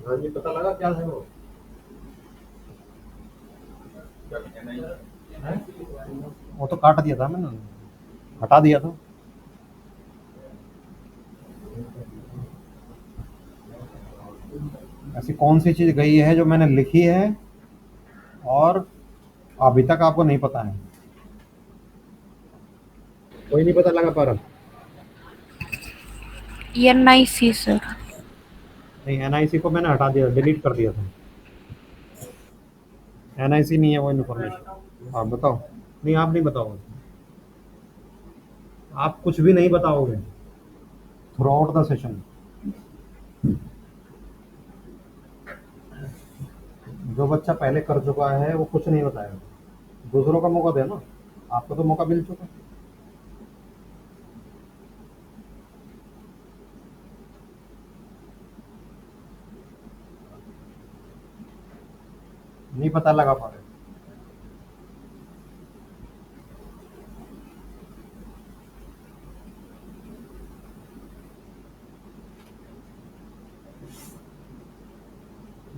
हाँ जी, पता लगा क्या है वो? हैं? वो तो काट दिया था मैंने, हटा दिया था। ऐसी कौन सी चीज गई है जो मैंने लिखी है और अभी तक आपको नहीं पता है? कोई नहीं पता लगा पा रहा? NIC sir. नहीं, NIC को मैंने हटा दिया, डिलीट कर दिया था। NIC नहीं है वो इन्फॉर्मेशन। आप बताओ। नहीं, आप नहीं बताओगे, आप कुछ भी नहीं बताओगे थ्रू आउट द सेशन। जो बच्चा पहले कर चुका है वो कुछ नहीं बताएगा, दूसरों का मौका दे ना। आपको तो मौका मिल चुका। नहीं पता लगा पा रहे।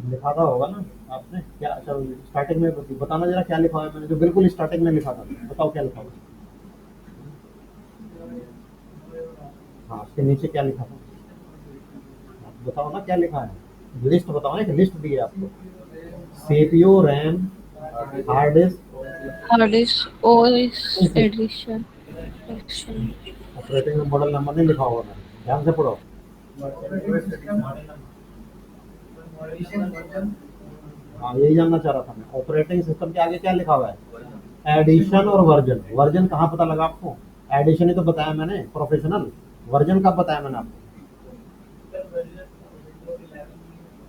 लिखा था होगा ना आपने क्या? अच्छा, स्टार्टिंग में बताना जरा क्या लिखा है मैंने, जो बिल्कुल स्टार्टिंग में लिखा था, बताओ क्या लिखा था। हाँ, उसके नीचे क्या लिखा था? आप बताओ ना क्या लिखा है, लिस्ट बताओ ना, एक लिस्ट दी है आपको। CPU, RAM, hard disk, hard disk, OS edition. Operating model number नहीं लिखा होगा मैंने, ध्यान से पढ़ो। हाँ, यही जानना चाह रहा था मैं, ऑपरेटिंग सिस्टम के आगे क्या लिखा हुआ है? एडिशन और वर्जन। वर्जन कहाँ पता लगा आपको? एडिशन ही तो बताया मैंने, प्रोफेशनल। वर्जन कब बताया मैंने आपको?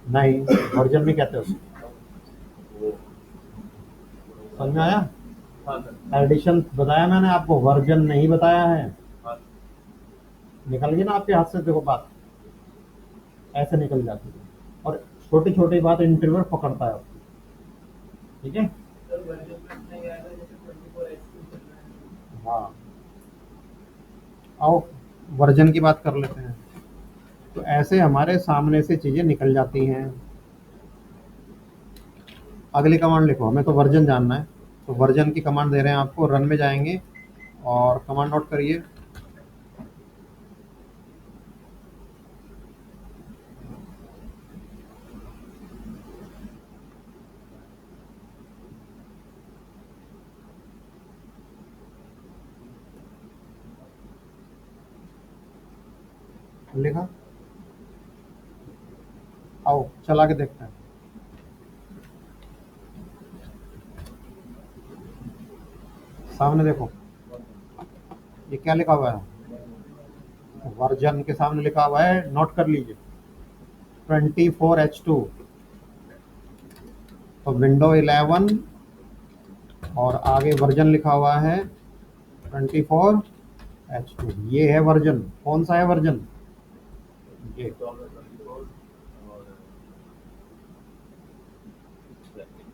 नहीं, वर्जन नहीं कहते उसको। समझ में आया? एडिशन बताया मैंने आपको, वर्जन नहीं बताया है। निकल गई ना आपके हाथ से, देखो बात ऐसे निकल जाती है, और छोटी छोटी बात इंटरव्यूअर पकड़ता है आपको। ठीक है? हाँ, आओ वर्जन की बात कर लेते हैं। तो ऐसे हमारे सामने से चीजें निकल जाती हैं। अगली कमांड लिखो, हमें तो वर्जन जानना है, तो वर्जन की कमांड दे रहे हैं आपको। रन में जाएंगे और कमांड नोट करिए। लिखा? आओ चला के देखते हैं। सामने देखो, ये क्या लिखा हुआ है? वर्जन के सामने लिखा हुआ है, नोट कर लीजिए, 24H2। तो विंडो 11 और आगे वर्जन लिखा हुआ है 24H2। ये है वर्जन। कौन सा है वर्जन? ये।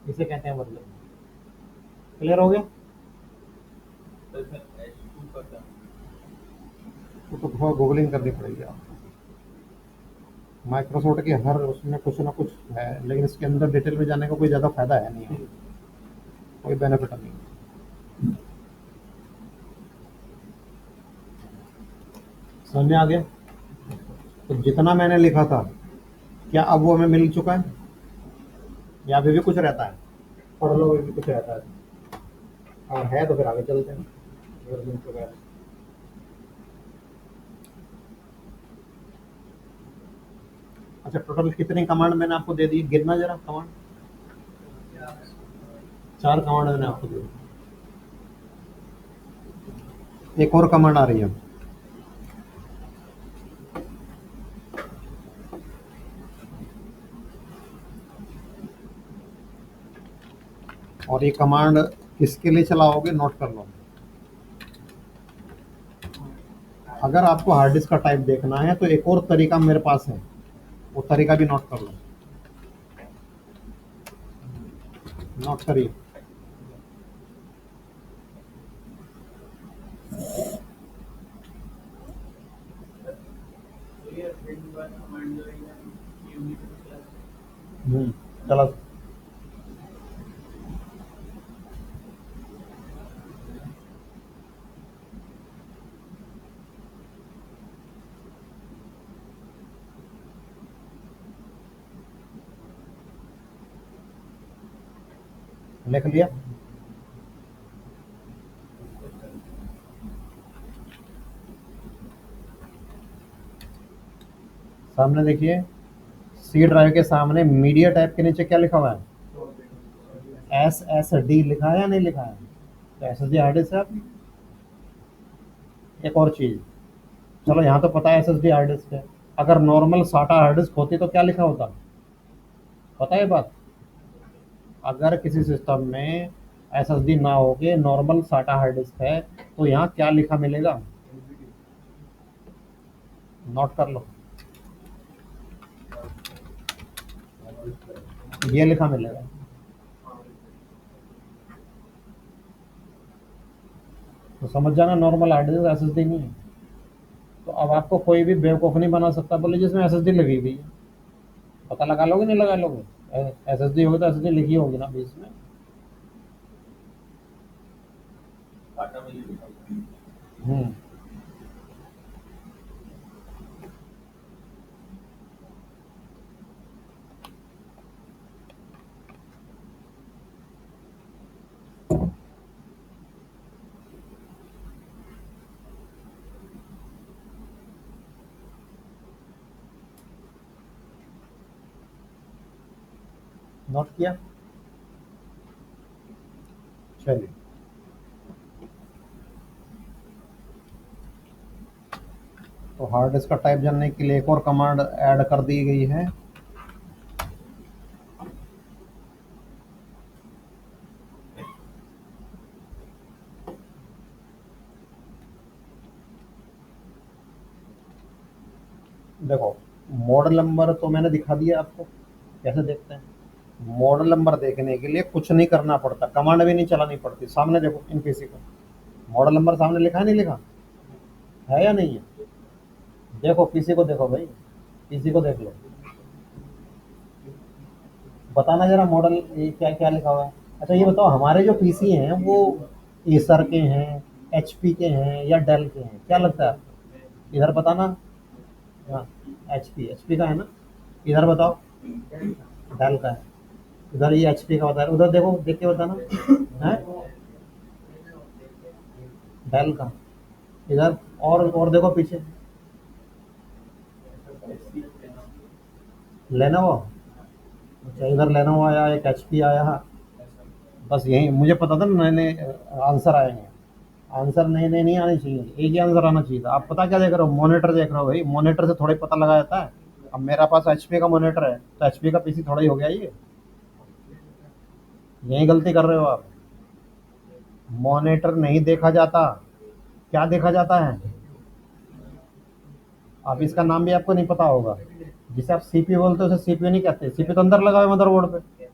इसे कहते हैं वर्जन। क्लियर हो गया? तो थोड़ा गूगलिंग करनी पड़ेगी आपको। माइक्रोसॉफ्ट के हर उसमें कुछ ना कुछ है, लेकिन इसके अंदर डिटेल में जाने का कोई ज़्यादा फायदा है नहीं, कोई बेनिफिट नहीं। समझ में आ गया? तो जितना मैंने लिखा था, क्या अब वो हमें मिल चुका है या अभी भी कुछ रहता है? पढ़ लो, अभी भी कुछ रहता है। हाँ है, तो फिर आगे चलते हैं। अगर मिल चुका है। अच्छा, टोटल कितनी कमांड मैंने आपको दे दी? गिनना जरा कमांड। 4 कमांड मैंने आपको दे दी। एक और कमांड आ रही है। और ये कमांड किसके लिए चलाओगे, नोट कर लो। अगर आपको हार्ड डिस्क का टाइप देखना है तो एक और तरीका मेरे पास है, वो तरीका भी नोट कर लो। नोट करिए। चलो, लिख लिया? सामने देखिए, सी ड्राइव के सामने मीडिया टैब के नीचे क्या लिखा हुआ है? SSD लिखा है या नहीं लिखा है? तो SSD हार्ड डिस्क है आपकी। एक और चीज, चलो यहाँ तो पता है SSD हार्ड डिस्क है, अगर नॉर्मल साटा हार्ड डिस्क होती तो क्या लिखा होता? पता है बात? अगर किसी सिस्टम में SSD ना हो के नॉर्मल साटा हार्ड डिस्क है तो यहाँ क्या लिखा मिलेगा? नोट कर लो, ये लिखा मिलेगा। तो समझ जाना, नॉर्मल हार्ड डिस्क SSD नहीं है। तो अब आपको कोई भी बेवकूफ़ नहीं बना सकता, बोले जिसमें SSD लगी हुई है। पता लगा लोगे नहीं लगा लोगे? SSD होगी तो SSD लिखी होगी ना बीच में। हम्म, नोट किया? चलिए, तो हार्ड डिस्क का टाइप जानने के लिए एक और कमांड ऐड कर दी गई है। देखो, मॉडल नंबर तो मैंने दिखा दिया आपको, कैसे देखते हैं। मॉडल नंबर देखने के लिए कुछ नहीं करना पड़ता, कमांड भी नहीं चलानी पड़ती। सामने देखो इन पीसी को, मॉडल नंबर सामने लिखा है नहीं लिखा है या नहीं है? देखो पीसी को, देखो भाई, पीसी को देख लो, बताना जरा मॉडल ये क्या क्या लिखा हुआ है। अच्छा ये बताओ, हमारे जो पीसी हैं वो एसर के हैं, एचपी के हैं या डेल के हैं, क्या लगता है आपको? इधर बताना। हाँ, एचपी का है ना, इधर बताओ डेल का है। इधर ये एचपी का बता रहा है, उधर देखो, देख के बताना है डेल का। इधर और देखो पीछे, लेनोवो। अच्छा इधर लेनोवो आया, एक एचपी आया। बस यही मुझे पता था ना, नए नए आंसर आएंगे। आंसर नए नए नहीं आने चाहिए, एक ही आंसर आना चाहिए था। आप पता क्या देख रहे हो? मॉनिटर देख रहे हो भाई, मॉनिटर से थोड़ी पता लगा जाता है। अब मेरा पास एचपी का मॉनिटर है तो एचपी का पीसी थोड़ा ही हो गया ये। यही गलती कर रहे हो आप। मॉनिटर नहीं देखा जाता, क्या देखा जाता है? अब इसका नाम भी आपको नहीं पता होगा। जिसे आप सीपीयू बोलते हो उसे सीपीयू नहीं कहते, सीपीयू तो अंदर लगा हुआ है मदरबोर्ड पे।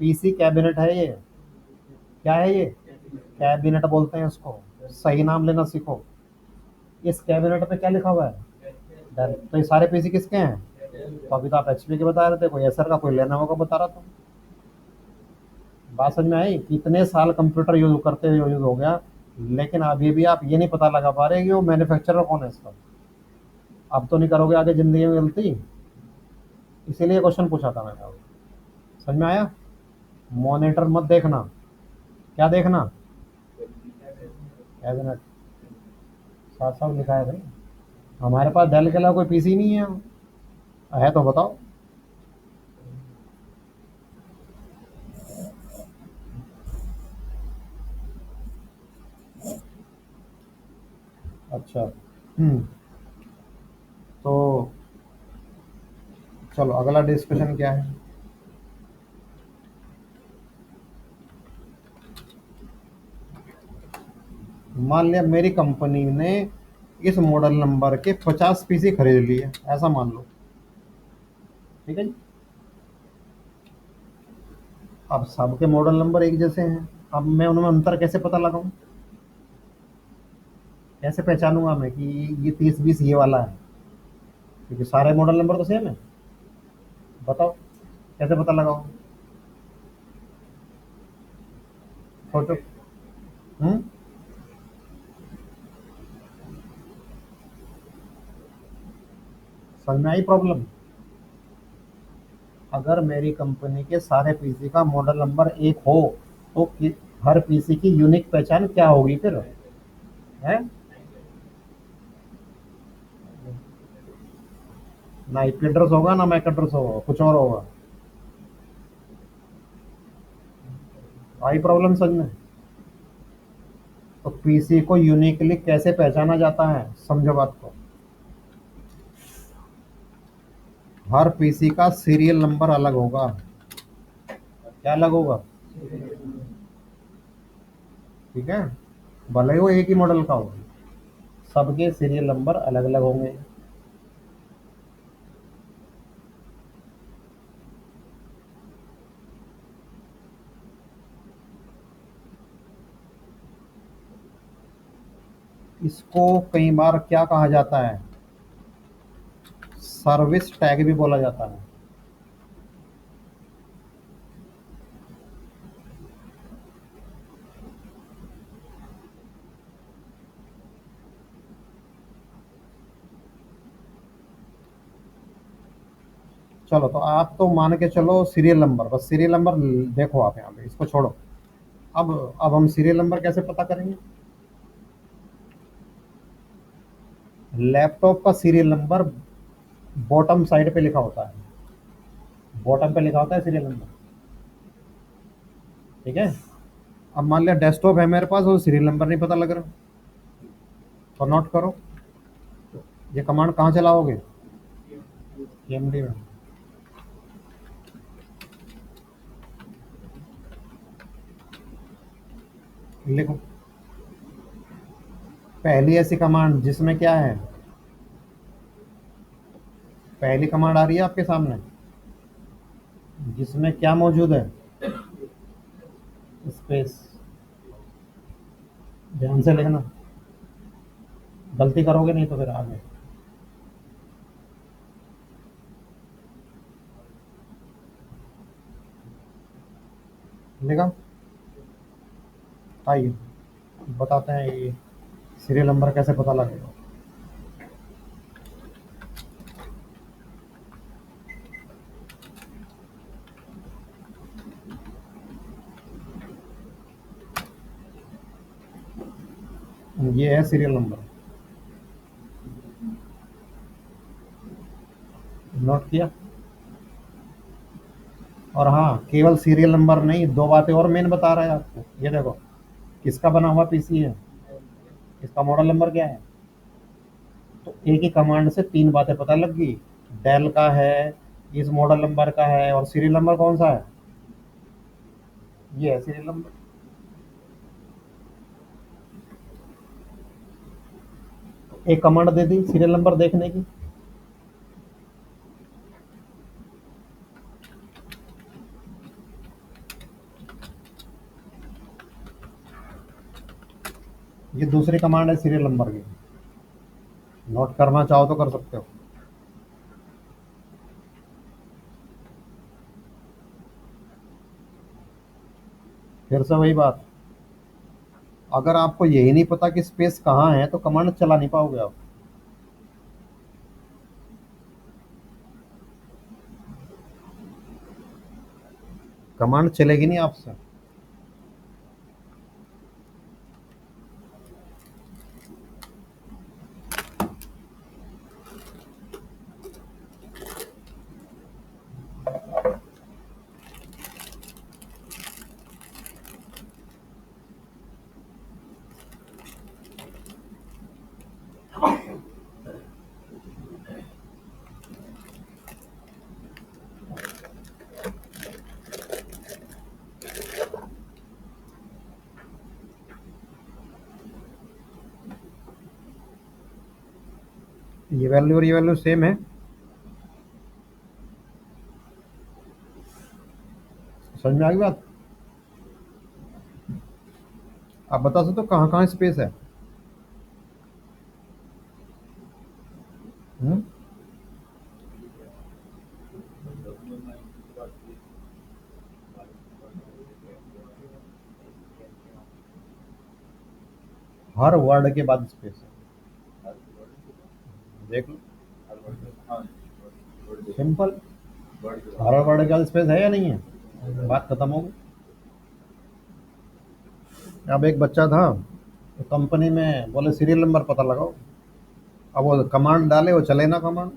पीसी कैबिनेट है ये। क्या है ये? कैबिनेट बोलते हैं इसको, सही नाम लेना सीखो। इस कैबिनेट पे क्या लिखा हुआ है? डेल। तो ये सारे पीसी किसके हैं? तो अभी तो आप एचपी के बता रहे थे, कोई एसर का, कोई लेनोवो का बता रहा था। बात समझ में आई? कितने साल कंप्यूटर यूज करते हुए यूज हो गया, लेकिन अभी भी आप ये नहीं पता लगा पा रहे कि वो मैन्युफैक्चरर कौन है इसका। अब तो नहीं करोगे आगे जिंदगी में गलती, इसीलिए क्वेश्चन पूछा था मैंने आपको। समझ में आया? मॉनिटर मत देखना, क्या देखना? कैबिनेट। साफ साफ लिखा है भाई। हमारे पास डेल के अलावा कोई पीसी नहीं है तो बताओ। अच्छा, तो चलो अगला डिस्कशन क्या है? मान लिया मेरी कंपनी ने इस मॉडल नंबर के 50 पीसी खरीद लिए, ऐसा मान लो, ठीक है जी। अब सबके मॉडल नंबर एक जैसे हैं, अब मैं उनमें अंतर कैसे पता लगाऊं? कैसे पहचानूंगा मैं कि ये 30-20 ये वाला है? क्योंकि सारे मॉडल नंबर तो सेम है। बताओ कैसे पता लगाऊं? सोचो। हम्म, समझ में आई प्रॉब्लम? अगर मेरी कंपनी के सारे पीसी का मॉडल नंबर एक हो तो हर पीसी की यूनिक पहचान क्या होगी फिर? है ना आईपी एड्रेस होगा ना मैक एड्रेस होगा, कुछ और होगा। आई प्रॉब्लम समझ में? तो पीसी को यूनिकली कैसे पहचाना जाता है, समझो बात को। हर पीसी का सीरियल नंबर अलग होगा। क्या अलग होगा? ठीक है, भले ही वो एक ही मॉडल का हो, सबके सीरियल नंबर अलग अलग होंगे। इसको कई बार क्या कहा जाता है, सर्विस टैग भी बोला जाता है। चलो तो आप तो मान के चलो सीरियल नंबर, बस सीरियल नंबर देखो आप यहाँ पे, इसको छोड़ो। अब हम सीरियल नंबर कैसे पता करेंगे? लैपटॉप का सीरियल नंबर बॉटम साइड पे लिखा होता है, बॉटम पे लिखा होता है सीरियल नंबर। ठीक है, अब मान लिया डेस्कटॉप है मेरे पास और सीरियल नंबर नहीं पता लग रहा, तो नोट करो, ये कमांड कहाँ चलाओगे? एमडी में। लिखो पहली ऐसी कमांड जिसमें क्या है, पहली कमांड आ रही है आपके सामने जिसमें क्या मौजूद है? स्पेस। ध्यान से लिखना, गलती करोगे नहीं तो फिर आगे। लिखा? आइए बताते हैं ये सीरियल नंबर कैसे पता लगेगा। ये है सीरियल नंबर, नोट किया? और हाँ, केवल सीरियल नंबर नहीं, दो बातें और मेन बता रहा है आपको। ये देखो किसका बना हुआ पीसी है, इसका मॉडल नंबर क्या है। तो एक ही कमांड से तीन बातें पता लग गई, डेल का है, इस मॉडल नंबर का है, और सीरियल नंबर कौन सा है? ये है सीरियल नंबर। एक कमांड दे दी सीरियल नंबर देखने की, ये दूसरी कमांड है सीरियल नंबर की। नोट करना चाहो तो कर सकते हो। फिर से वही बात, अगर आपको यही नहीं पता कि स्पेस कहाँ है तो कमांड चला नहीं पाओगे आप। कमांड चलेगी नहीं आपसे। ये वैल्यू और ये वैल्यू सेम है, समझ में आ गई बात? आप बता सकते हो कहाँ कहाँ स्पेस है? हम्म? हर वर्ड के बाद स्पेस है, देख लो, सिंपल। फॉरवर्ड वर्टिकल स्पेस है या नहीं है? बात खत्म हो गई। अब एक बच्चा था तो कंपनी में बोले सीरियल नंबर पता लगाओ, अब वो कमांड डाले, वो चले ना कमांड,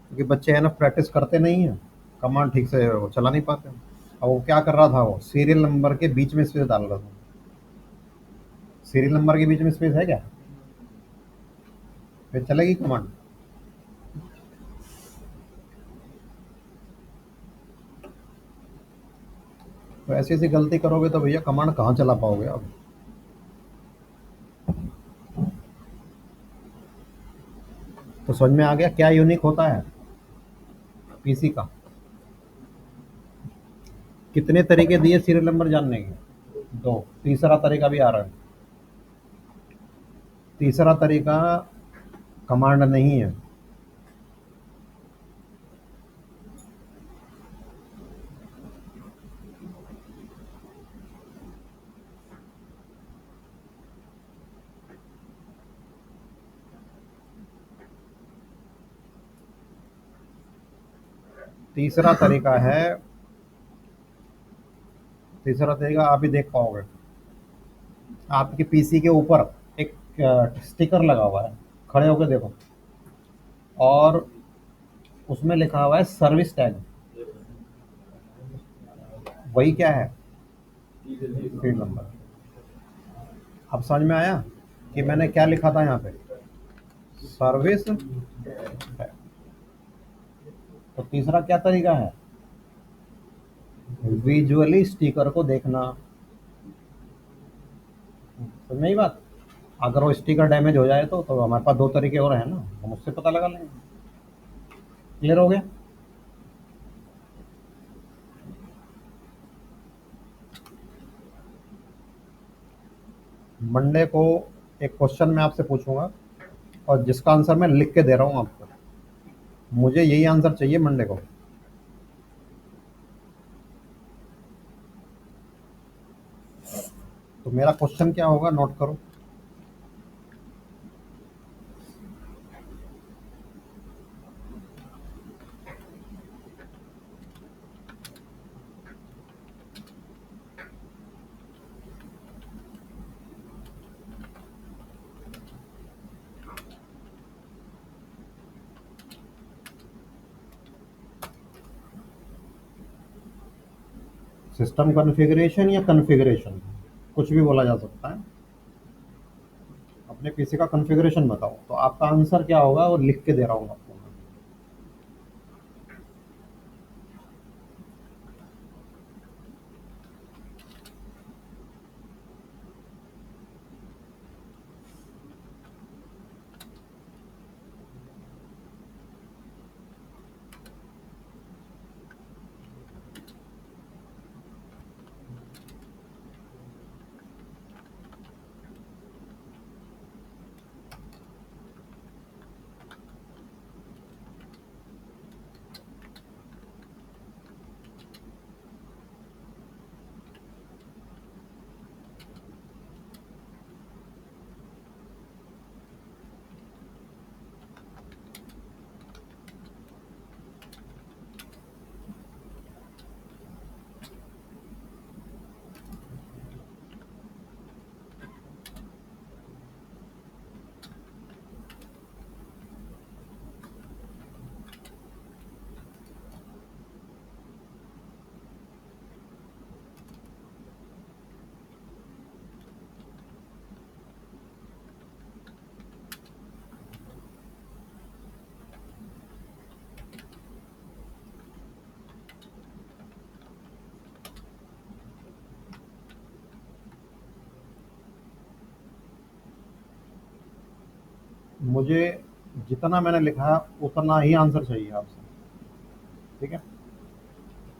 क्योंकि बच्चे है ना प्रैक्टिस करते नहीं है, कमांड ठीक से वो चला नहीं पाते। अब वो क्या कर रहा था, वो सीरियल नंबर के बीच में स्पेस डाल रहा था। सीरियल नंबर के बीच में स्पेस है क्या? फिर चलेगी कमांड? तो ऐसी ऐसी गलती करोगे तो भैया कमांड कहाँ चला पाओगे आप? तो समझ में आ गया क्या यूनिक होता है पीसी का? कितने तरीके दिए सीरियल नंबर जानने के? दो। तीसरा तरीका भी आ रहा है। तीसरा तरीका कमांड नहीं है। तीसरा तरीका है, तीसरा तरीका आप ही देख पाओगे। आपके पीसी के ऊपर एक स्टिकर लगा हुआ है, खड़े होकर देखो, और उसमें लिखा हुआ है सर्विस टैग। वही क्या है? Field number. अब समझ में आया कि मैंने क्या लिखा था यहाँ पे? Service tag. तो तीसरा क्या तरीका है? विजुअली स्टिकर को देखना। समझ में आई बात? अगर वो स्टिकर डैमेज हो जाए तो हमारे पास दो तरीके और हैं ना, हम उससे पता लगा लेंगे। क्लियर हो गया? मंडे को एक क्वेश्चन मैं आपसे पूछूंगा और जिसका आंसर मैं लिख के दे रहा हूँ आपको, मुझे यही आंसर चाहिए मंडे को। तो मेरा क्वेश्चन क्या होगा, नोट करो। सिस्टम कॉन्फ़िगरेशन या कॉन्फ़िगरेशन, कुछ भी बोला जा सकता है। अपने पीसी का कॉन्फ़िगरेशन बताओ, तो आपका आंसर क्या होगा वो लिख के दे रहा हूँ आपको। मुझे जितना मैंने लिखा उतना ही आंसर चाहिए आपसे, ठीक है?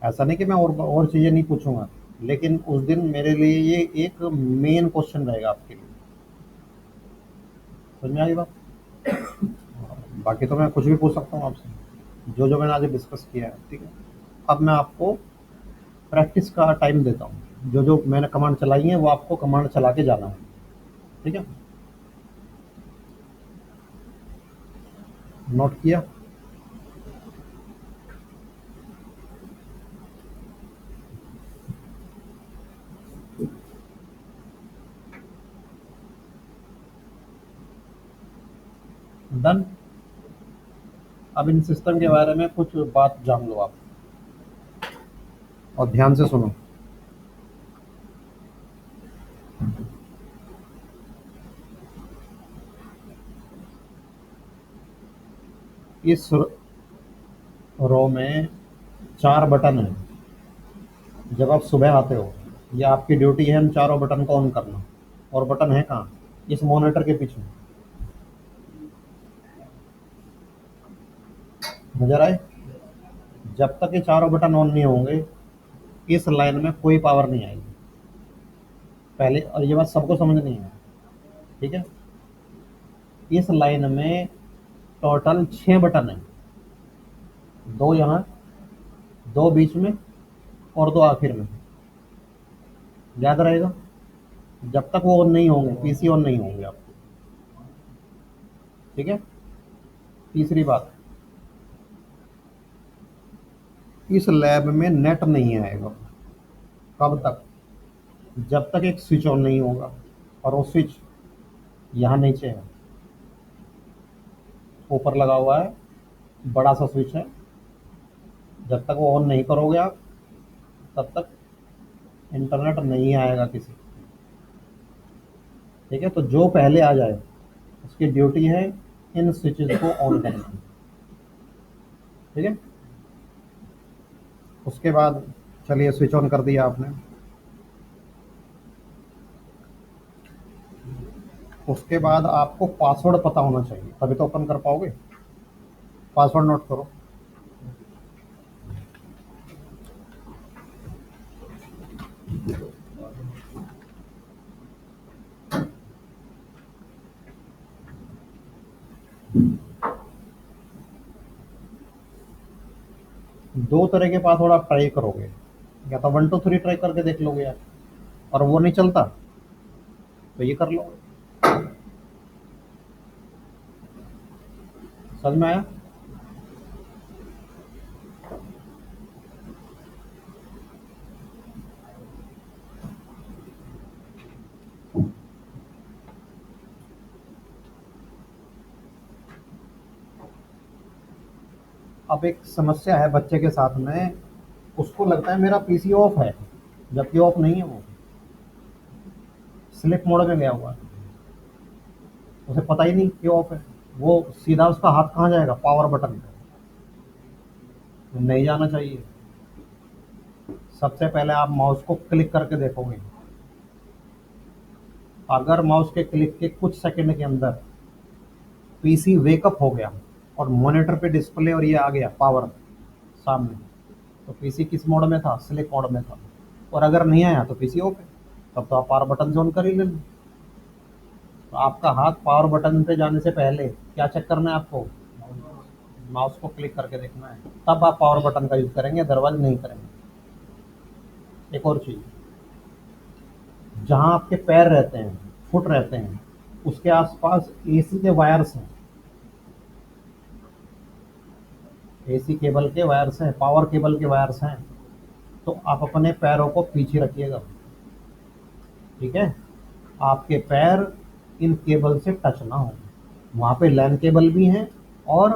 ऐसा नहीं कि मैं और चीज़ें नहीं पूछूंगा, लेकिन उस दिन मेरे लिए ये एक मेन क्वेश्चन रहेगा आपके लिए। समझ में आ गई बात? बाकी तो मैं कुछ भी पूछ सकता हूँ आपसे, जो जो मैंने आज डिस्कस किया है, ठीक है? अब मैं आपको प्रैक्टिस का टाइम देता हूँ। जो जो मैंने कमांड चलाई है वो आपको कमांड चला के जाना है, ठीक है? नोट किया? डन। अब इन सिस्टम के बारे में कुछ बात जान लो आप, और ध्यान से सुनो। इस रो में 4 बटन हैं। जब आप सुबह आते हो, ये आपकी ड्यूटी है इन चारों बटन को ऑन करना। और बटन है कहाँ? इस मॉनिटर के पीछे। नजर आए? जब तक ये चारों बटन ऑन नहीं होंगे, इस लाइन में कोई पावर नहीं आएगी पहले, और ये बात सबको समझनी है, ठीक है? इस लाइन में टोटल 6 बटन है, 2 यहाँ, 2 बीच में, और 2 आखिर में। याद रहेगा? जब तक वो ऑन नहीं होंगे, पीसी ऑन नहीं होंगे आपके, ठीक है? तीसरी बात, इस लैब में नेट नहीं आएगा। कब तक? जब तक एक स्विच ऑन नहीं होगा, और वो स्विच यहाँ नीचे है, ऊपर लगा हुआ है, बड़ा सा स्विच है। जब तक वो ऑन नहीं करोगे आप, तब तक इंटरनेट नहीं आएगा किसी, ठीक है? तो जो पहले आ जाए उसकी ड्यूटी है इन स्विचेस को ऑन करना, ठीक है? उसके बाद चलिए, स्विच ऑन कर दिया आपने। उसके बाद आपको पासवर्ड पता होना चाहिए, तभी तो ओपन कर पाओगे। पासवर्ड नोट करो। दो तरह के पासवर्ड आप ट्राई करोगे, या तो 1 2 3 ट्राई करके देख लोगे यार, और वो नहीं चलता तो ये कर लो। समझ में आया? अब एक समस्या है बच्चे के साथ में, उसको लगता है मेरा पीसी ऑफ है, जबकि ऑफ नहीं है, वो स्लिप मोड में गया हुआ है, उसे पता ही नहीं कि ऑफ है। वो सीधा उसका हाथ कहाँ जाएगा? पावर बटन पे। नहीं जाना चाहिए। सबसे पहले आप माउस को क्लिक करके देखोगे। अगर माउस के क्लिक के कुछ सेकंड के अंदर पीसी वेकअप हो गया और मॉनिटर पे डिस्प्ले और ये आ गया पावर सामने, तो पीसी किस मोड में था? स्लिप मोड में था। और अगर नहीं आया तो पीसी ऑफ है, तब तो आप पावर बटन से ऑन कर ही लेना। तो आपका हाथ पावर बटन पे जाने से पहले क्या चेक करना है आपको? माउस को क्लिक करके देखना है, तब आप पावर बटन का यूज करेंगे, अदरवाइज नहीं करेंगे। एक और चीज, जहां आपके पैर रहते हैं, फुट रहते हैं, उसके आसपास एसी के वायर्स हैं, एसी केबल के वायर्स हैं, पावर केबल के वायर्स हैं। तो आप अपने पैरों को पीछे रखिएगा, ठीक है? आपके पैर इन केबल से टच ना हो। वहाँ पे लैन केबल भी हैं और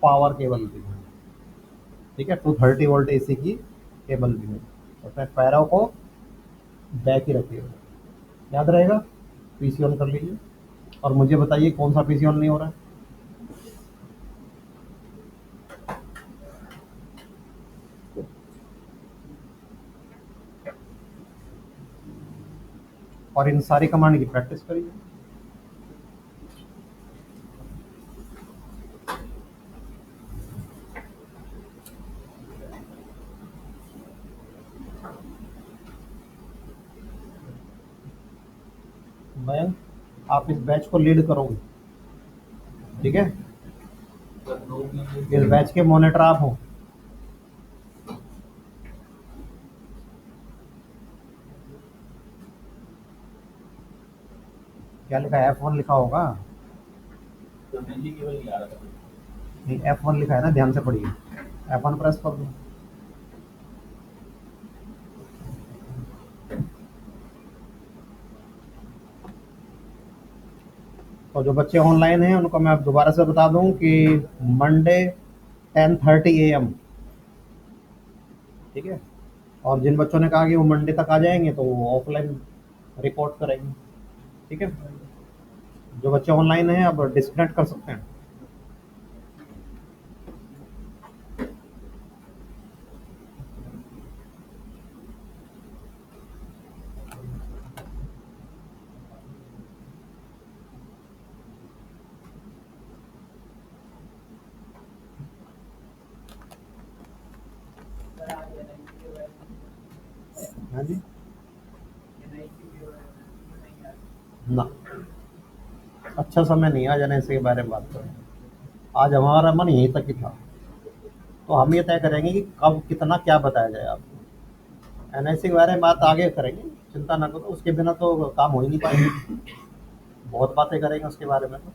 पावर केबल भी है, ठीक है? 230 वोल्ट एसी की केबल भी है। तो अपने पैरों को बैक ही रखिएगा। याद रहेगा? पीसी ऑन कर लीजिए, और मुझे बताइए कौन सा पीसी ऑन नहीं हो रहा है? और इन सारी कमांड की प्रैक्टिस करिए। मयंक, आप इस बैच को लीड करोगे, ठीक है? इस बैच के मॉनिटर आप हो। क्या लिखा है? F1 लिखा होगा। नहीं, F1 लिखा है ना, ध्यान से पढ़िए। F1 प्रेस कर दो। तो जो बच्चे ऑनलाइन हैं उनको मैं अब दोबारा से बता दूं कि मंडे 10:30 AM, ठीक है। और जिन बच्चों ने कहा कि वो मंडे तक आ जाएंगे तो वो ऑफलाइन रिपोर्ट करेंगे, ठीक है। जो बच्चे ऑनलाइन हैं अब डिस्कनेक्ट कर सकते हैं। हाँ जी, ना अच्छा समय नहीं आज एनआईसी के बारे में बात करें। आज हमारा मन यहीं तक ही था, तो हम ये तय करेंगे कि कब कितना क्या बताया जाए आपको। एनआईसी के बारे में बात आगे करेंगे, चिंता ना करो, उसके बिना तो काम हो ही नहीं पाएगा। बहुत बातें करेंगे उसके बारे में तो।